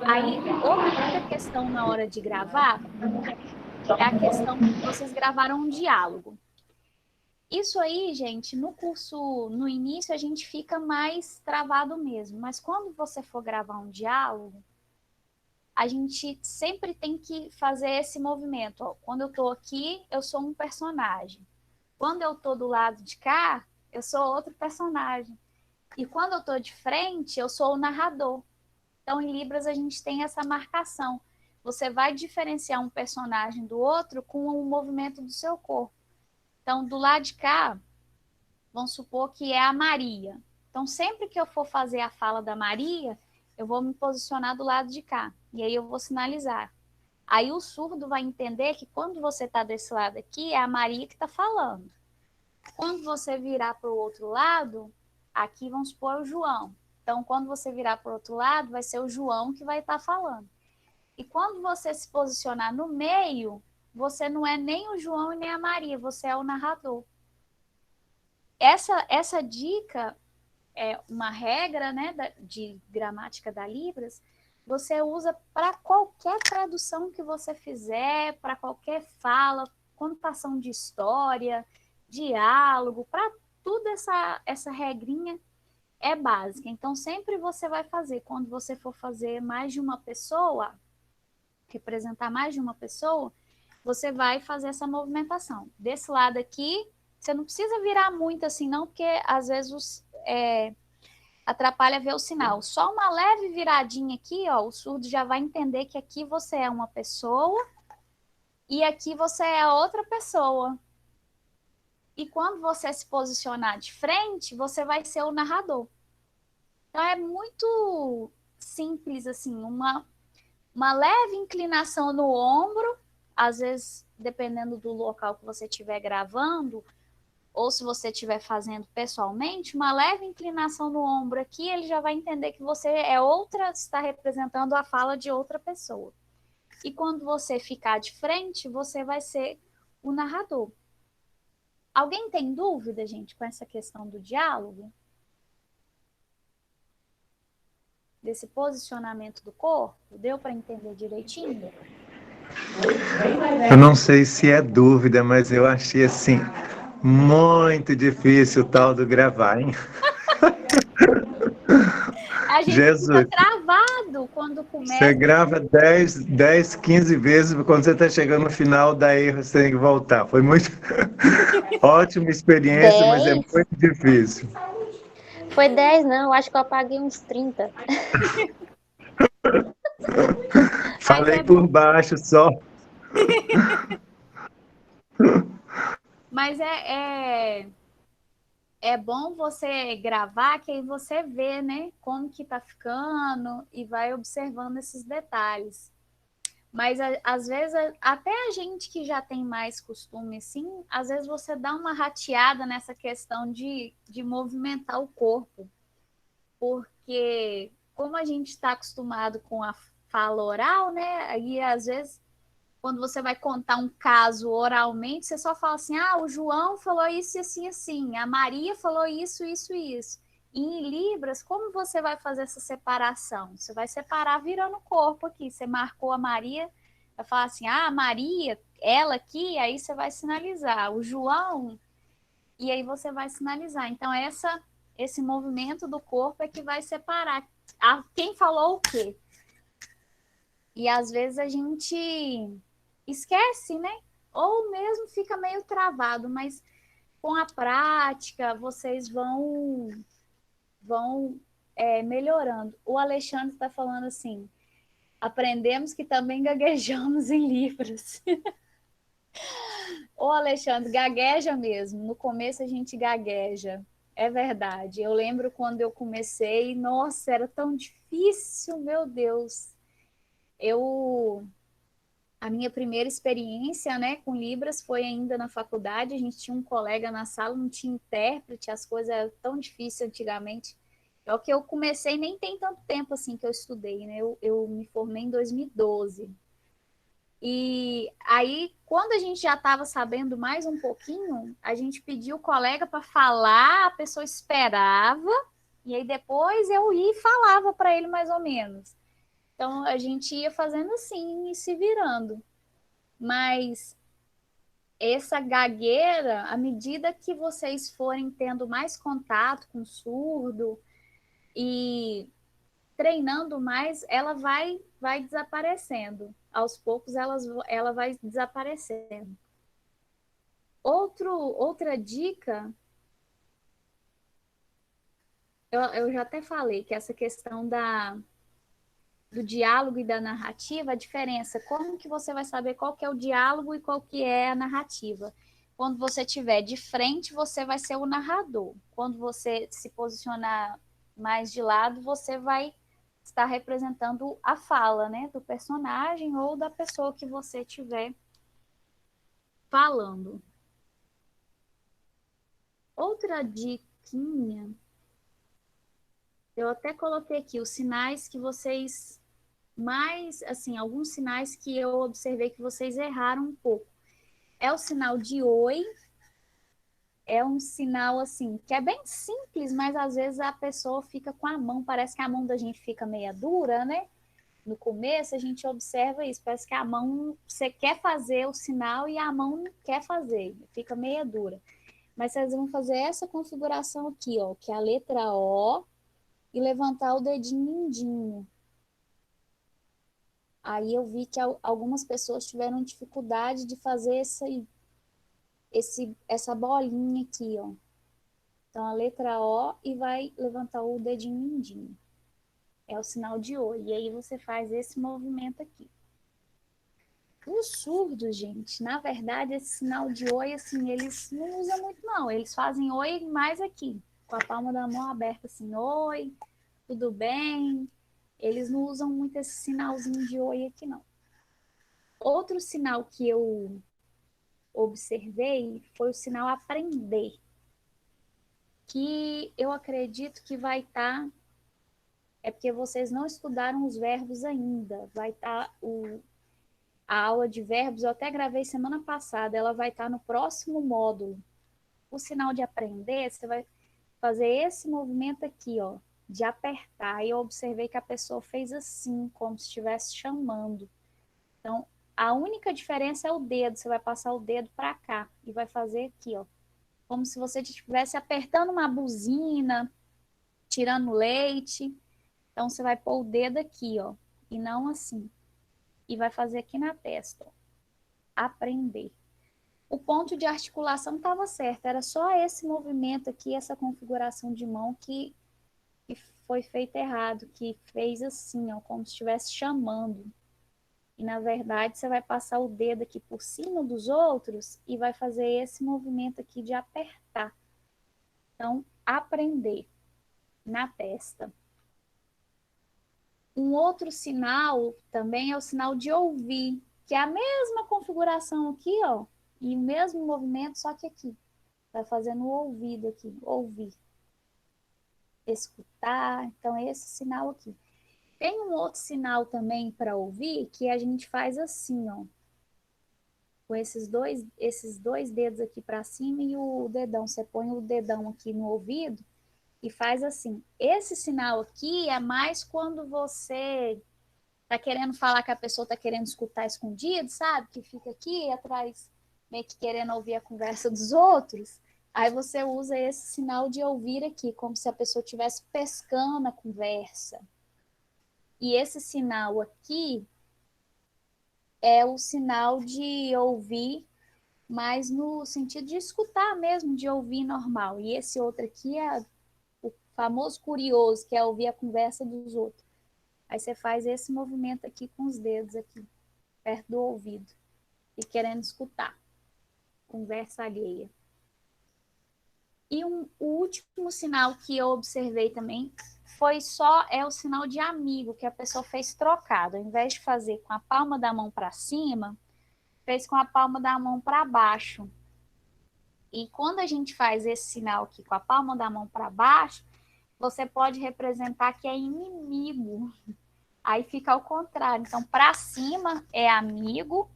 Aí, outra questão na hora de gravar é a questão que vocês gravaram um diálogo. Isso aí, gente, no curso, no início, a gente fica mais travado mesmo. Mas quando você for gravar um diálogo, a gente sempre tem que fazer esse movimento. Ó, quando eu estou aqui, eu sou um personagem. Quando eu estou do lado de cá, eu sou outro personagem. E quando eu estou de frente, eu sou o narrador. Então, em Libras, a gente tem essa marcação. Você vai diferenciar um personagem do outro com o movimento do seu corpo. Então, do lado de cá, vamos supor que é a Maria. Então, sempre que eu for fazer a fala da Maria, eu vou me posicionar do lado de cá. E aí eu vou sinalizar. Aí o surdo vai entender que quando você está desse lado aqui, é a Maria que está falando. Quando você virar para o outro lado, aqui vamos supor o João. Então, quando você virar para o outro lado, vai ser o João que vai estar falando. E quando você se posicionar no meio, você não é nem o João e nem a Maria, você é o narrador. Essa dica é uma regra, né, de gramática da Libras, você usa para qualquer tradução que você fizer, para qualquer fala, contação de história, diálogo, para tudo essa regrinha é básica. Então, sempre você vai fazer, quando você for fazer mais de uma pessoa, representar mais de uma pessoa, você vai fazer essa movimentação. Desse lado aqui, você não precisa virar muito assim, não, porque às vezes atrapalha ver o sinal. Só uma leve viradinha aqui, ó, o surdo já vai entender que aqui você é uma pessoa e aqui você é outra pessoa. E quando você se posicionar de frente, você vai ser o narrador. Então é muito simples, assim, uma leve inclinação no ombro, às vezes, dependendo do local que você estiver gravando, ou se você estiver fazendo pessoalmente, uma leve inclinação no ombro aqui, ele já vai entender que você é outra, está representando a fala de outra pessoa. E quando você ficar de frente, você vai ser o narrador. Alguém tem dúvida, gente, com essa questão do diálogo? Desse posicionamento do corpo? Deu para entender direitinho? Eu não sei se é dúvida, mas eu achei assim muito difícil o tal do gravar, hein? A gente Jesus, fica travado quando começa. você grava 10, 15 vezes, quando você está chegando no final, dá erro, você tem que voltar. Foi muito ótima experiência, mas é 10? muito difícil. Foi 10, não, eu acho que eu apaguei uns 30. Falei por baixo só. Mas é bom você gravar, que aí você vê, né, como que tá ficando e vai observando esses detalhes. Mas às vezes, até a gente que já tem mais costume, assim, às vezes você dá uma rateada nessa questão de movimentar o corpo. Porque como a gente está acostumado com a fala oral, né, aí às vezes quando você vai contar um caso oralmente, você só fala assim, o João falou isso, assim, assim, a Maria falou isso, isso, isso. E em Libras, como você vai fazer essa separação? Você vai separar virando o corpo aqui. Você marcou a Maria, vai falar assim, a Maria, ela aqui, aí você vai sinalizar. O João, e aí você vai sinalizar. Então, esse movimento do corpo é que vai separar quem falou o quê. E às vezes a gente esquece, né? Ou mesmo fica meio travado, mas com a prática vocês vão melhorando. O Alexandre está falando assim, aprendemos que também gaguejamos em Libras. Ô, Alexandre, gagueja mesmo. No começo a gente gagueja. É verdade. Eu lembro quando eu comecei, nossa, era tão difícil, meu Deus. Eu A minha primeira experiência, né, com Libras foi ainda na faculdade. A gente tinha um colega na sala, não tinha intérprete, as coisas eram tão difíceis antigamente. É o que eu comecei, nem tem tanto tempo assim que eu estudei, né? Eu me formei em 2012. E aí, quando a gente já estava sabendo mais um pouquinho, a gente pediu o colega para falar, a pessoa esperava, e aí depois eu ia e falava para ele mais ou menos. Então a gente ia fazendo assim e se virando. Mas essa gagueira, à medida que vocês forem tendo mais contato com o surdo e treinando mais, ela vai desaparecendo. Aos poucos ela vai desaparecendo. Outra dica, eu já até falei que essa questão do diálogo e da narrativa, a diferença, como que você vai saber qual que é o diálogo e qual que é a narrativa? Quando você estiver de frente, você vai ser o narrador. Quando você se posicionar mais de lado, você vai estar representando a fala, né, do personagem ou da pessoa que você estiver falando. Outra diquinha, eu até coloquei aqui os sinais que vocês mais, assim, alguns sinais que eu observei que vocês erraram um pouco. É o sinal de oi, é um sinal, assim, que é bem simples, mas às vezes a pessoa fica com a mão, parece que a mão da gente fica meia dura, né? No começo a gente observa isso, parece que a mão, você quer fazer o sinal e a mão não quer fazer, fica meia dura. Mas vocês vão fazer essa configuração aqui, ó, que é a letra O, e levantar o dedinho mindinho. Aí eu vi que algumas pessoas tiveram dificuldade de fazer essa bolinha aqui, ó. Então, a letra O e vai levantar o dedinho mindinho. É o sinal de oi. E aí você faz esse movimento aqui. Os surdos, gente, na verdade, esse sinal de oi, assim, eles não usam muito, não. Eles fazem oi mais aqui, com a palma da mão aberta, assim, oi, tudo bem? Eles não usam muito esse sinalzinho de oi aqui, não. Outro sinal que eu observei foi o sinal aprender, que eu acredito que vai estar, é porque vocês não estudaram os verbos ainda, vai estar a aula de verbos, eu até gravei semana passada, ela vai estar no próximo módulo. O sinal de aprender, você vai fazer esse movimento aqui, ó, de apertar, e eu observei que a pessoa fez assim, como se estivesse chamando. Então, a única diferença é o dedo, você vai passar o dedo para cá e vai fazer aqui, ó, como se você estivesse apertando uma buzina, tirando leite. Então, você vai pôr o dedo aqui, ó, e não assim. E vai fazer aqui na testa, ó. Aprender. O ponto de articulação estava certo, era só esse movimento aqui, essa configuração de mão que foi feito errado, que fez assim, ó, como se estivesse chamando. E, na verdade, você vai passar o dedo aqui por cima dos outros e vai fazer esse movimento aqui de apertar. Então, aprender na testa. Um outro sinal também é o sinal de ouvir, que é a mesma configuração aqui, ó, e o mesmo movimento, só que aqui. Vai fazendo o ouvido aqui, ouvir, escutar. Então, é esse sinal aqui. Tem um outro sinal também para ouvir, que a gente faz assim, ó, com esses dois dedos aqui para cima e o dedão. Você põe o dedão aqui no ouvido e faz assim. Esse sinal aqui é mais quando você tá querendo falar que a pessoa tá querendo escutar escondido, sabe? Que fica aqui atrás, meio que querendo ouvir a conversa dos outros. Aí você usa esse sinal de ouvir aqui, como se a pessoa estivesse pescando a conversa. E esse sinal aqui é o sinal de ouvir, mas no sentido de escutar mesmo, de ouvir normal. E esse outro aqui é o famoso curioso, que é ouvir a conversa dos outros. Aí você faz esse movimento aqui com os dedos aqui, perto do ouvido, e querendo escutar. conversa alheia. E o último sinal que eu observei também é o sinal de amigo, que a pessoa fez trocado. Ao invés de fazer com a palma da mão para cima, fez com a palma da mão para baixo. E quando a gente faz esse sinal aqui com a palma da mão para baixo, você pode representar que é inimigo. Aí fica ao contrário. Então, para cima é amigo,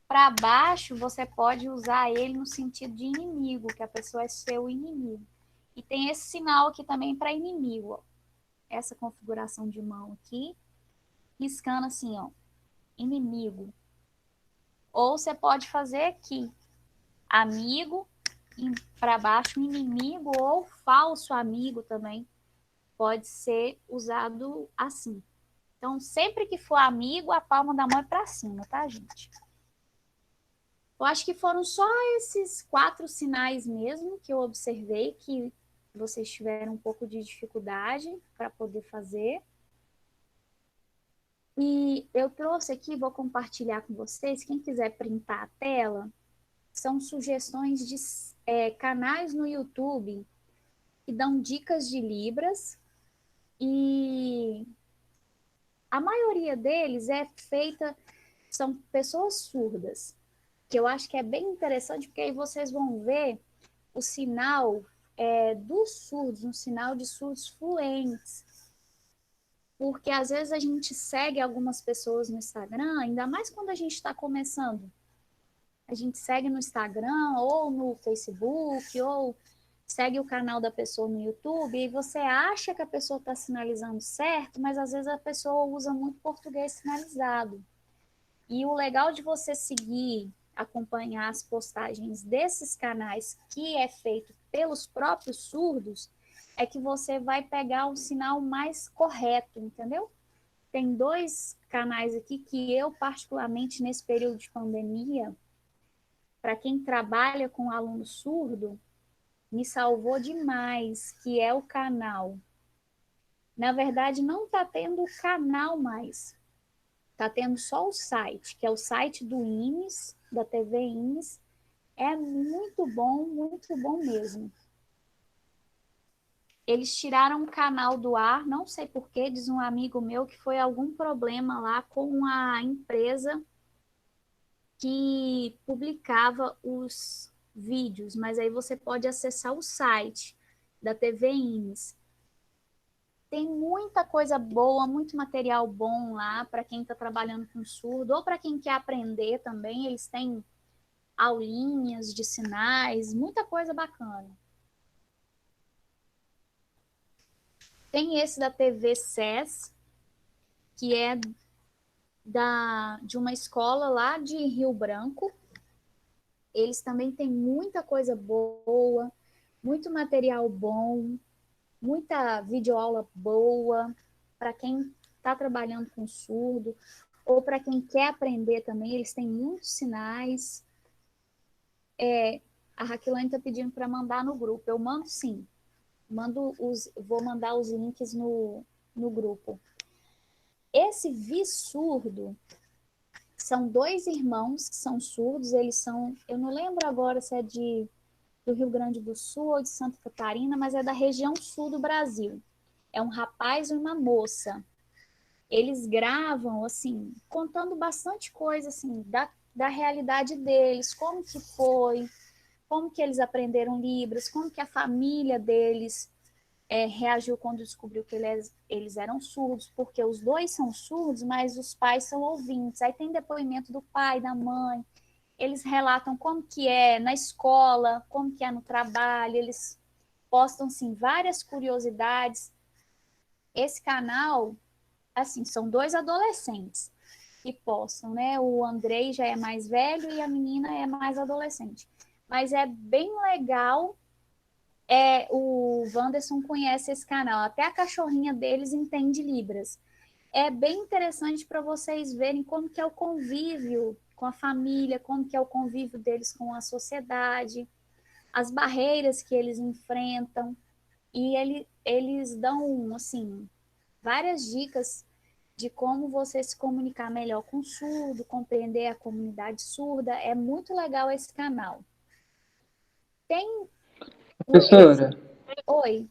para baixo você pode usar ele no sentido de inimigo, que a pessoa é seu inimigo. E tem esse sinal aqui também para inimigo, ó. Essa configuração de mão aqui, riscando assim, ó, inimigo. Ou você pode fazer aqui, amigo, para baixo, inimigo, ou falso amigo também pode ser usado assim. Então, sempre que for amigo, a palma da mão é para cima, tá, gente? Eu acho que foram só esses 4 sinais mesmo que eu observei que vocês tiveram um pouco de dificuldade para poder fazer. E eu trouxe aqui, vou compartilhar com vocês, quem quiser printar a tela, são sugestões de canais no YouTube que dão dicas de Libras, e a maioria deles são pessoas surdas, que eu acho que é bem interessante, porque aí vocês vão ver o sinal dos surdos, um sinal de surdos fluentes. Porque às vezes a gente segue algumas pessoas no Instagram, ainda mais quando a gente está começando. A gente segue no Instagram, ou no Facebook, ou segue o canal da pessoa no YouTube, e você acha que a pessoa está sinalizando certo, mas às vezes a pessoa usa muito português sinalizado. E o legal de você seguir, acompanhar as postagens desses canais que é feito pelos próprios surdos, é que você vai pegar um sinal mais correto, entendeu? Tem 2 canais aqui que eu, particularmente nesse período de pandemia, para quem trabalha com aluno surdo, me salvou demais, que é o canal. Na verdade, não está tendo canal mais. Está tendo só o site, que é o site do INES, da TV INES. É muito bom mesmo. Eles tiraram o canal do ar, não sei porquê, diz um amigo meu que foi algum problema lá com a empresa que publicava os vídeos, mas aí você pode acessar o site da TV INES. Tem muita coisa boa, muito material bom lá para quem está trabalhando com surdo, ou para quem quer aprender também. Eles têm aulinhas de sinais, muita coisa bacana. Tem esse da TV SES, que é de uma escola lá de Rio Branco. Eles também têm muita coisa boa, muito material bom, muita videoaula boa para quem está trabalhando com surdo, ou para quem quer aprender também. Eles têm muitos sinais. A Raquelane está pedindo para mandar no grupo. Eu mando sim. Vou mandar os links no grupo. Esse Surdo são 2 irmãos que são surdos. Eles são, eu não lembro agora se é do Rio Grande do Sul ou de Santa Catarina, mas é da região sul do Brasil. É um rapaz e uma moça. Eles gravam, assim, contando bastante coisa, assim, da realidade deles, como que foi, como que eles aprenderam Libras, como que a família deles reagiu quando descobriu que eles eram surdos, porque os 2 são surdos, mas os pais são ouvintes. Aí tem depoimento do pai, da mãe, eles relatam como que é na escola, como que é no trabalho, eles postam, assim, várias curiosidades. Esse canal, assim, são 2 adolescentes que postam, né? O Andrei já é mais velho e a menina é mais adolescente. Mas é bem legal. O Wanderson conhece esse canal, até a cachorrinha deles entende Libras. É bem interessante para vocês verem como que é o convívio com a família, como que é o convívio deles com a sociedade, as barreiras que eles enfrentam. E eles dão, assim, várias dicas de como você se comunicar melhor com o surdo, compreender a comunidade surda. É muito legal esse canal. Tem Professora, Oi.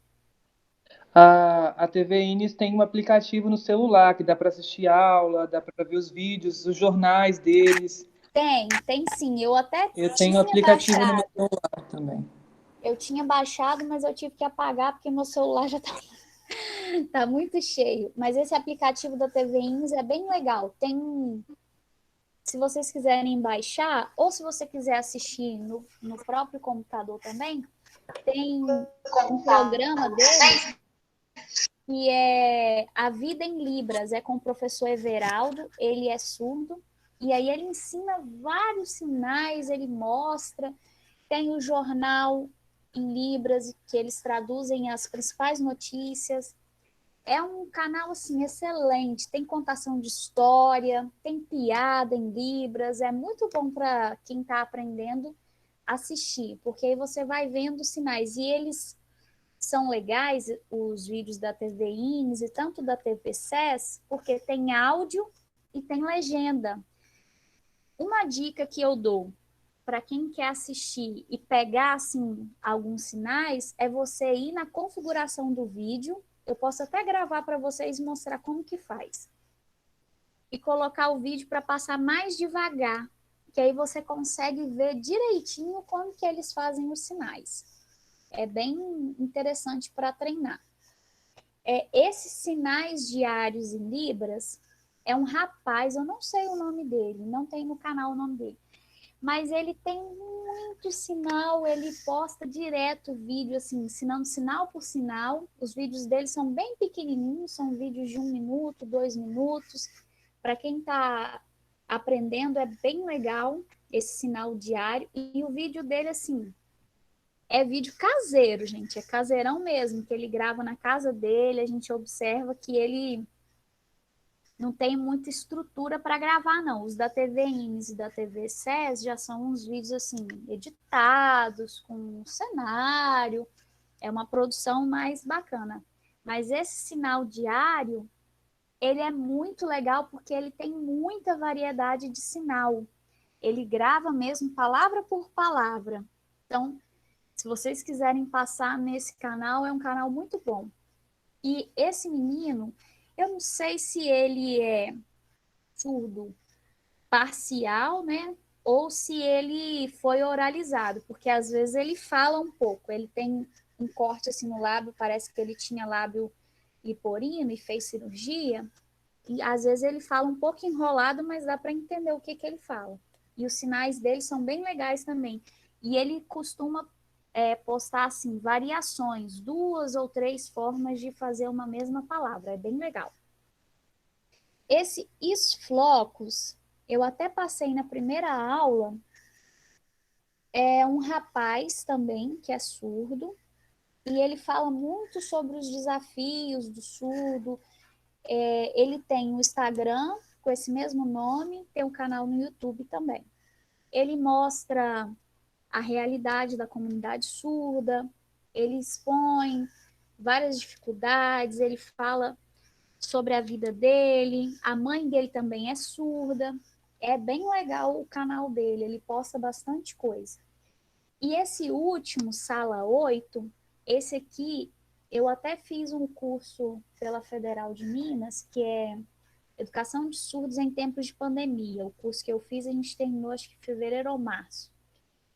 a TV Inis tem um aplicativo no celular que dá para assistir aula, dá para ver os vídeos, os jornais deles. Tem sim. Eu até Eu tenho tinha aplicativo no meu baixado. celular também. Eu tinha baixado, mas eu tive que apagar porque meu celular já tá muito cheio. Mas esse aplicativo da TV Ins é bem legal. Se vocês quiserem baixar, ou se você quiser assistir no próprio computador também, tem um programa deles que é A Vida em Libras, é com o professor Everaldo, ele é surdo, e aí ele ensina vários sinais, ele mostra, tem o jornal em Libras, que eles traduzem as principais notícias. É um canal assim excelente, tem contação de história, tem piada em Libras, é muito bom para quem está aprendendo assistir, porque aí você vai vendo os sinais e eles são legais, os vídeos da TV Ines e tanto da TV SES, porque tem áudio e tem legenda. Uma dica que eu dou para quem quer assistir e pegar assim alguns sinais é você ir na configuração do vídeo. Eu posso até gravar para vocês e mostrar como que faz. E colocar o vídeo para passar mais devagar, que aí você consegue ver direitinho como que eles fazem os sinais. É bem interessante para treinar. Esses sinais diários em Libras é um rapaz, eu não sei o nome dele, não tem no canal o nome dele, mas ele tem muito sinal, ele posta direto vídeo, assim, ensinando sinal por sinal. Os vídeos dele são bem pequenininhos, são vídeos de 1 minuto, 2 minutos. Para quem está aprendendo, é bem legal esse sinal diário. E o vídeo dele, assim, é vídeo caseiro, gente, é caseirão mesmo, que ele grava na casa dele, a gente observa que ele não tem muita estrutura para gravar, não. Os da TV Ines e da TV SES já são uns vídeos assim, editados, com cenário, é uma produção mais bacana. Mas esse sinal diário, ele é muito legal porque ele tem muita variedade de sinal. Ele grava mesmo palavra por palavra. Então, se vocês quiserem passar nesse canal, é um canal muito bom. E esse menino, eu não sei se ele é surdo parcial, né? Ou se ele foi oralizado, porque às vezes ele fala um pouco, ele tem um corte assim no lábio, parece que ele tinha lábio liporino e fez cirurgia, e às vezes ele fala um pouco enrolado, mas dá para entender o que ele fala. E os sinais dele são bem legais também. E ele costuma postar assim variações, 2 ou 3 formas de fazer uma mesma palavra, é bem legal. Esse Isflocos, eu até passei na primeira aula, é um rapaz também que é surdo, e ele fala muito sobre os desafios do surdo. Ele tem o Instagram com esse mesmo nome, tem um canal no YouTube também. Ele mostra a realidade da comunidade surda, ele expõe várias dificuldades, ele fala sobre a vida dele, a mãe dele também é surda. É bem legal o canal dele, ele posta bastante coisa. E esse último, Sala 8, esse aqui, eu até fiz um curso pela Federal de Minas, que é Educação de Surdos em Tempos de Pandemia. O curso que eu fiz, a gente terminou, acho que em fevereiro ou março.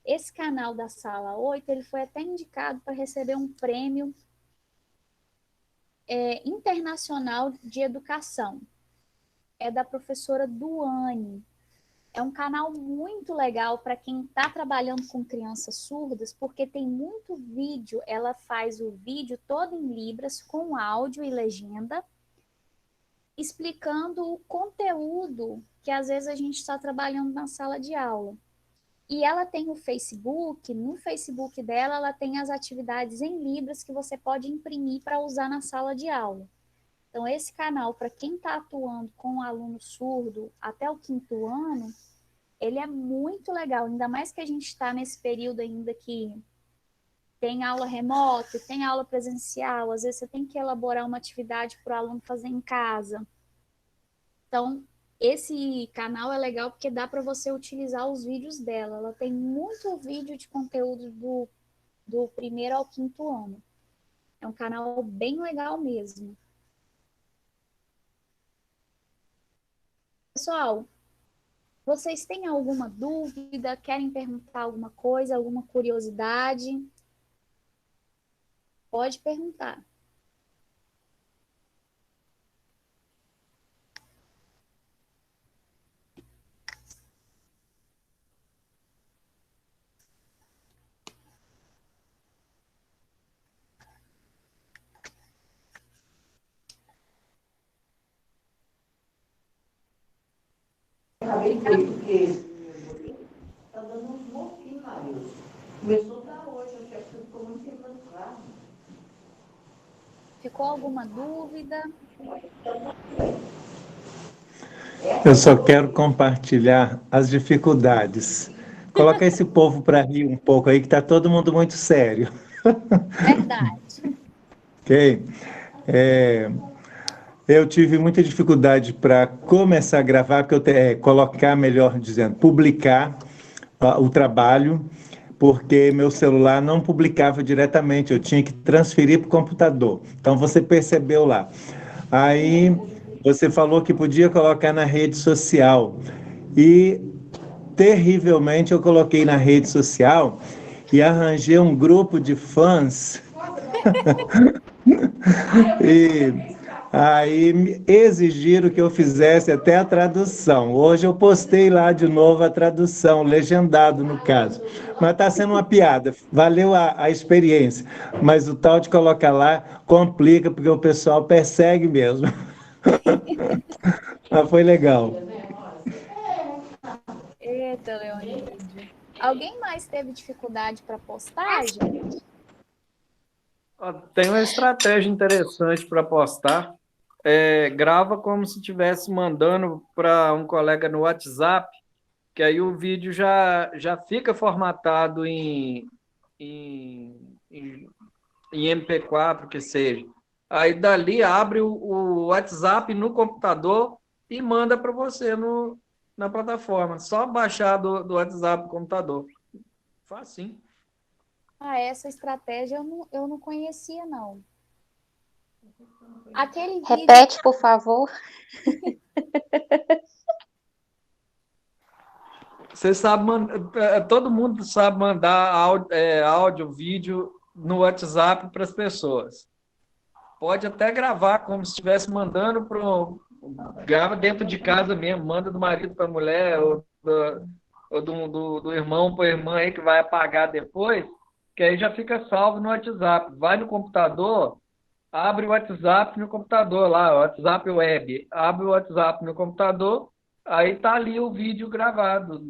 Esse canal da Sala 8, ele foi até indicado para receber um prêmio internacional de educação. É da professora Duane. É um canal muito legal para quem está trabalhando com crianças surdas, porque tem muito vídeo. Ela faz o vídeo todo em Libras, com áudio e legenda, explicando o conteúdo que às vezes a gente está trabalhando na sala de aula. E ela tem o Facebook, no Facebook dela, ela tem as atividades em Libras que você pode imprimir para usar na sala de aula. Então, esse canal, para quem está atuando com um aluno surdo até o 5º ano, ele é muito legal, ainda mais que a gente está nesse período ainda que tem aula remota, tem aula presencial, às vezes você tem que elaborar uma atividade para o aluno fazer em casa. Então, esse canal é legal porque dá para você utilizar os vídeos dela. Ela tem muito vídeo de conteúdo do 1º ao 5º ano. É um canal bem legal mesmo. Pessoal, vocês têm alguma dúvida? Querem perguntar alguma coisa, alguma curiosidade? Pode perguntar. Ficou alguma dúvida? Eu só quero compartilhar as dificuldades. Coloca esse povo para rir um pouco aí, que está todo mundo muito sério. Verdade. Ok? Eu tive muita dificuldade para começar a gravar, porque colocar, melhor dizendo, publicar o trabalho, porque meu celular não publicava diretamente, eu tinha que transferir para o computador. Então você percebeu lá. Aí você falou que podia colocar na rede social. E terrivelmente eu coloquei na rede social e arranjei um grupo de fãs e aí exigiram que eu fizesse até a tradução. Hoje eu postei lá de novo a tradução, legendado no caso. Mas está sendo uma piada, valeu a experiência. Mas o tal de colocar lá complica, porque o pessoal persegue mesmo. Mas foi legal. Eita, Leonídio. Alguém mais teve dificuldade para postagem? Tem uma estratégia interessante para postar. Grava como se estivesse mandando para um colega no WhatsApp, que aí o vídeo já fica formatado em MP4, que seja. Aí dali abre o WhatsApp no computador e manda para você na plataforma. Só baixar do WhatsApp no computador. Facinho. Ah, essa estratégia eu não conhecia, não. Aquele vídeo... Repete, por favor. Você sabe, todo mundo sabe mandar áudio, vídeo no WhatsApp para as pessoas. Pode até gravar como se estivesse mandando grava dentro de casa mesmo, manda do marido para a mulher, ou do irmão para a irmã aí que vai apagar depois, que aí já fica salvo no WhatsApp. Vai no computador, abre o WhatsApp no computador lá, o WhatsApp web, abre o WhatsApp no computador, aí tá ali o vídeo gravado,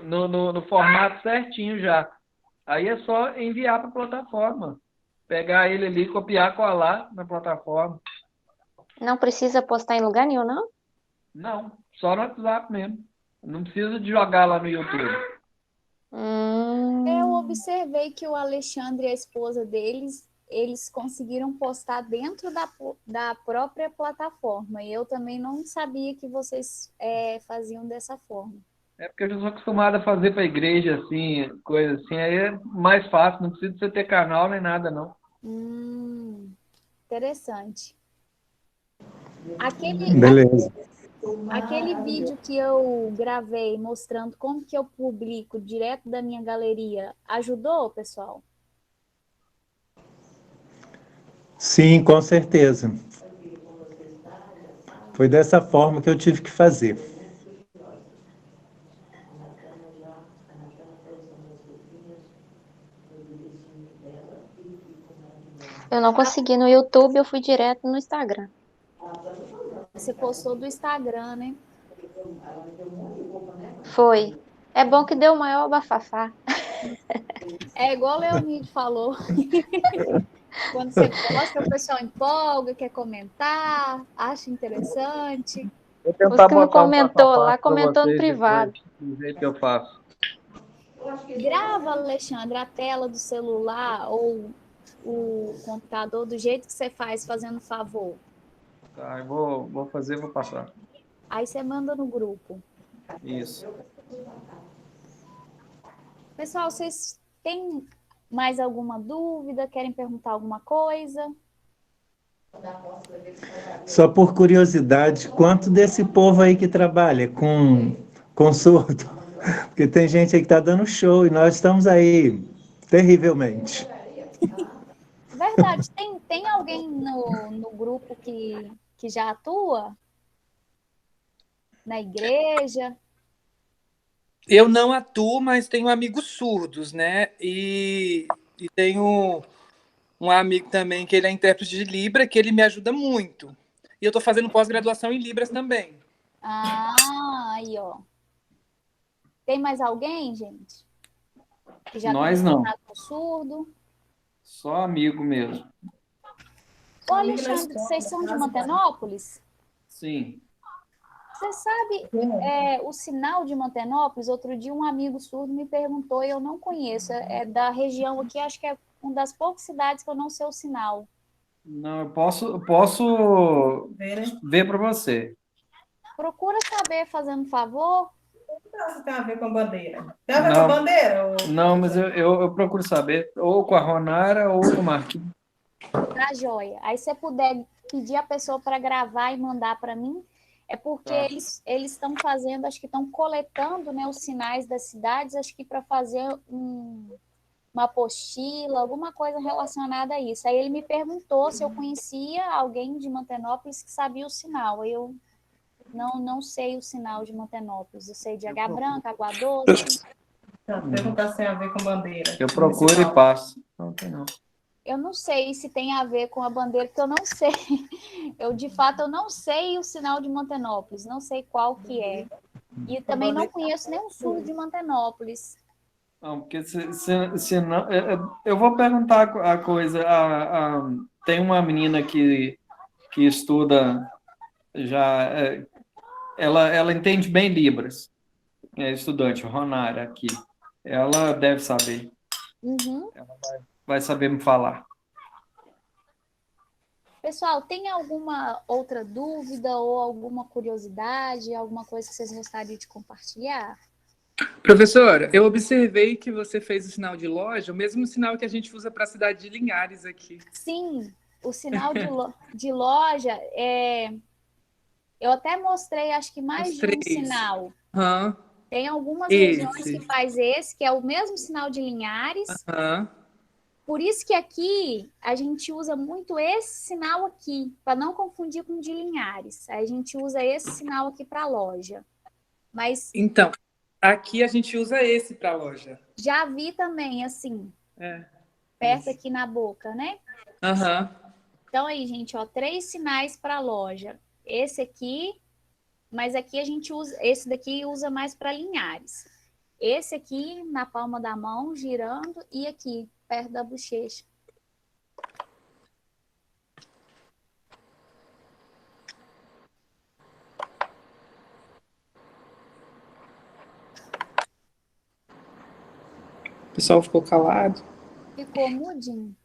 no formato certinho já. Aí é só enviar para a plataforma. Pegar ele ali, copiar, colar na plataforma. Não precisa postar em lugar nenhum, não? Não, só no WhatsApp mesmo. Não precisa de jogar lá no YouTube. Eu observei que o Alexandre e a esposa deles, eles conseguiram postar dentro da própria plataforma. E eu também não sabia que vocês faziam dessa forma. É porque eu já sou acostumado a fazer para a igreja, assim, coisa assim. Aí é mais fácil, não precisa você ter canal nem nada, não. Interessante. Beleza. Aquele vídeo que eu gravei mostrando como que eu publico direto da minha galeria, ajudou, pessoal? Sim, com certeza. Foi dessa forma que eu tive que fazer. Eu não consegui no YouTube, eu fui direto no Instagram. Você postou do Instagram, né? Foi. É bom que deu o maior bafafá. É igual o Leonide falou. Quando você posta, o pessoal empolga, quer comentar, acha interessante. Vou Os tentar que não botar um comentou passo a lá, passo para comentou no vocês privado. depois, do jeito que eu faço. Grava, Alexandre, a tela do celular ou o computador do jeito que você faz, fazendo favor. Tá, eu vou fazer, vou passar. Aí você manda no grupo. Isso. Pessoal, vocês têm Mais alguma dúvida? Querem perguntar alguma coisa? Só por curiosidade, quanto desse povo aí que trabalha com surdo? Porque tem gente aí que está dando show e nós estamos aí terrivelmente. Verdade. Tem alguém no grupo que já atua na igreja? Eu não atuo, mas tenho amigos surdos, né? E tenho um amigo também que ele é intérprete de Libra, que ele me ajuda muito. E eu estou fazendo pós-graduação em Libras também. Ah, aí, ó. Tem mais alguém, gente? Que já tem Nós não, contato com surdo? só amigo mesmo. Ô, Alexandre, vocês são de Mantenópolis? Sim. Você sabe o sinal de Mantenópolis? Outro dia um amigo surdo me perguntou e eu não conheço. É da região aqui, acho que é uma das poucas cidades que eu não sei o sinal. Não, eu posso ver para você. Procura saber, fazendo um favor. Isso tem a ver com a bandeira. Tem a ver com a bandeira? Não, mas eu procuro saber, ou com a Ronara ou com o Marquinhos. Tá, joia. Aí você puder pedir a pessoa para gravar e mandar para mim, é porque Tá. eles estão fazendo, acho que estão coletando, né, os sinais das cidades, acho que para fazer uma apostila, alguma coisa relacionada a isso. Aí ele me perguntou se eu conhecia alguém de Mantenópolis que sabia o sinal. Eu não sei o sinal de Mantenópolis. Eu sei de Água Branca, Água Doce. Perguntar se tem a ver com bandeira. Eu procuro e passo. Não tem não. Eu não sei se tem a ver com a bandeira, porque eu não sei. De fato, eu não sei o sinal de Mantenópolis, não sei qual que é. E também não conheço nenhum surdo de Mantenópolis. Não, porque se não, eu vou perguntar a coisa. Tem uma menina que estuda já, ela entende bem Libras, é estudante, Ronara aqui. Ela deve saber, Uhum. vai saber me falar. Pessoal, tem alguma outra dúvida ou alguma curiosidade, alguma coisa que vocês gostariam de compartilhar? Professora, eu observei que você fez o sinal de loja, o mesmo sinal que a gente usa para a cidade de Linhares aqui. Sim, o sinal de loja, eu até mostrei, acho que mais de um sinal. Uhum. Tem algumas regiões que faz esse, que é o mesmo sinal de Linhares. Uhum. Por isso que aqui a gente usa muito esse sinal aqui, para não confundir com o de Linhares. Aí a gente usa esse sinal aqui para a loja. Mas então, aqui a gente usa esse para a loja. Já vi também, assim, perto aqui na boca, né? Uhum. Então aí, gente, ó, 3 sinais para a loja. Esse aqui, mas aqui a gente usa, esse daqui usa mais para Linhares. Esse aqui na palma da mão, girando, e aqui, perto da bochecha. O pessoal ficou calado. Ficou mudinho.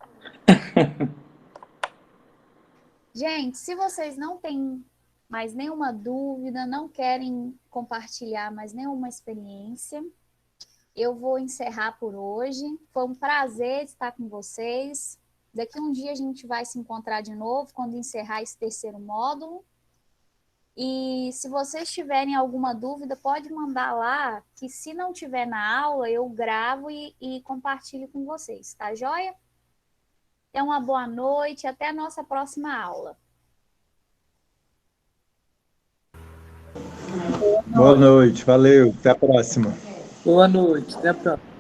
Gente, se vocês não têm mais nenhuma dúvida, não querem compartilhar mais nenhuma experiência, eu vou encerrar por hoje. Foi um prazer estar com vocês. Daqui um dia a gente vai se encontrar de novo quando encerrar esse 3º módulo. E se vocês tiverem alguma dúvida, pode mandar lá, que se não tiver na aula, eu gravo e compartilho com vocês, tá joia? Então, uma boa noite, até a nossa próxima aula. Boa noite, valeu, até a próxima. Boa noite, até a próxima.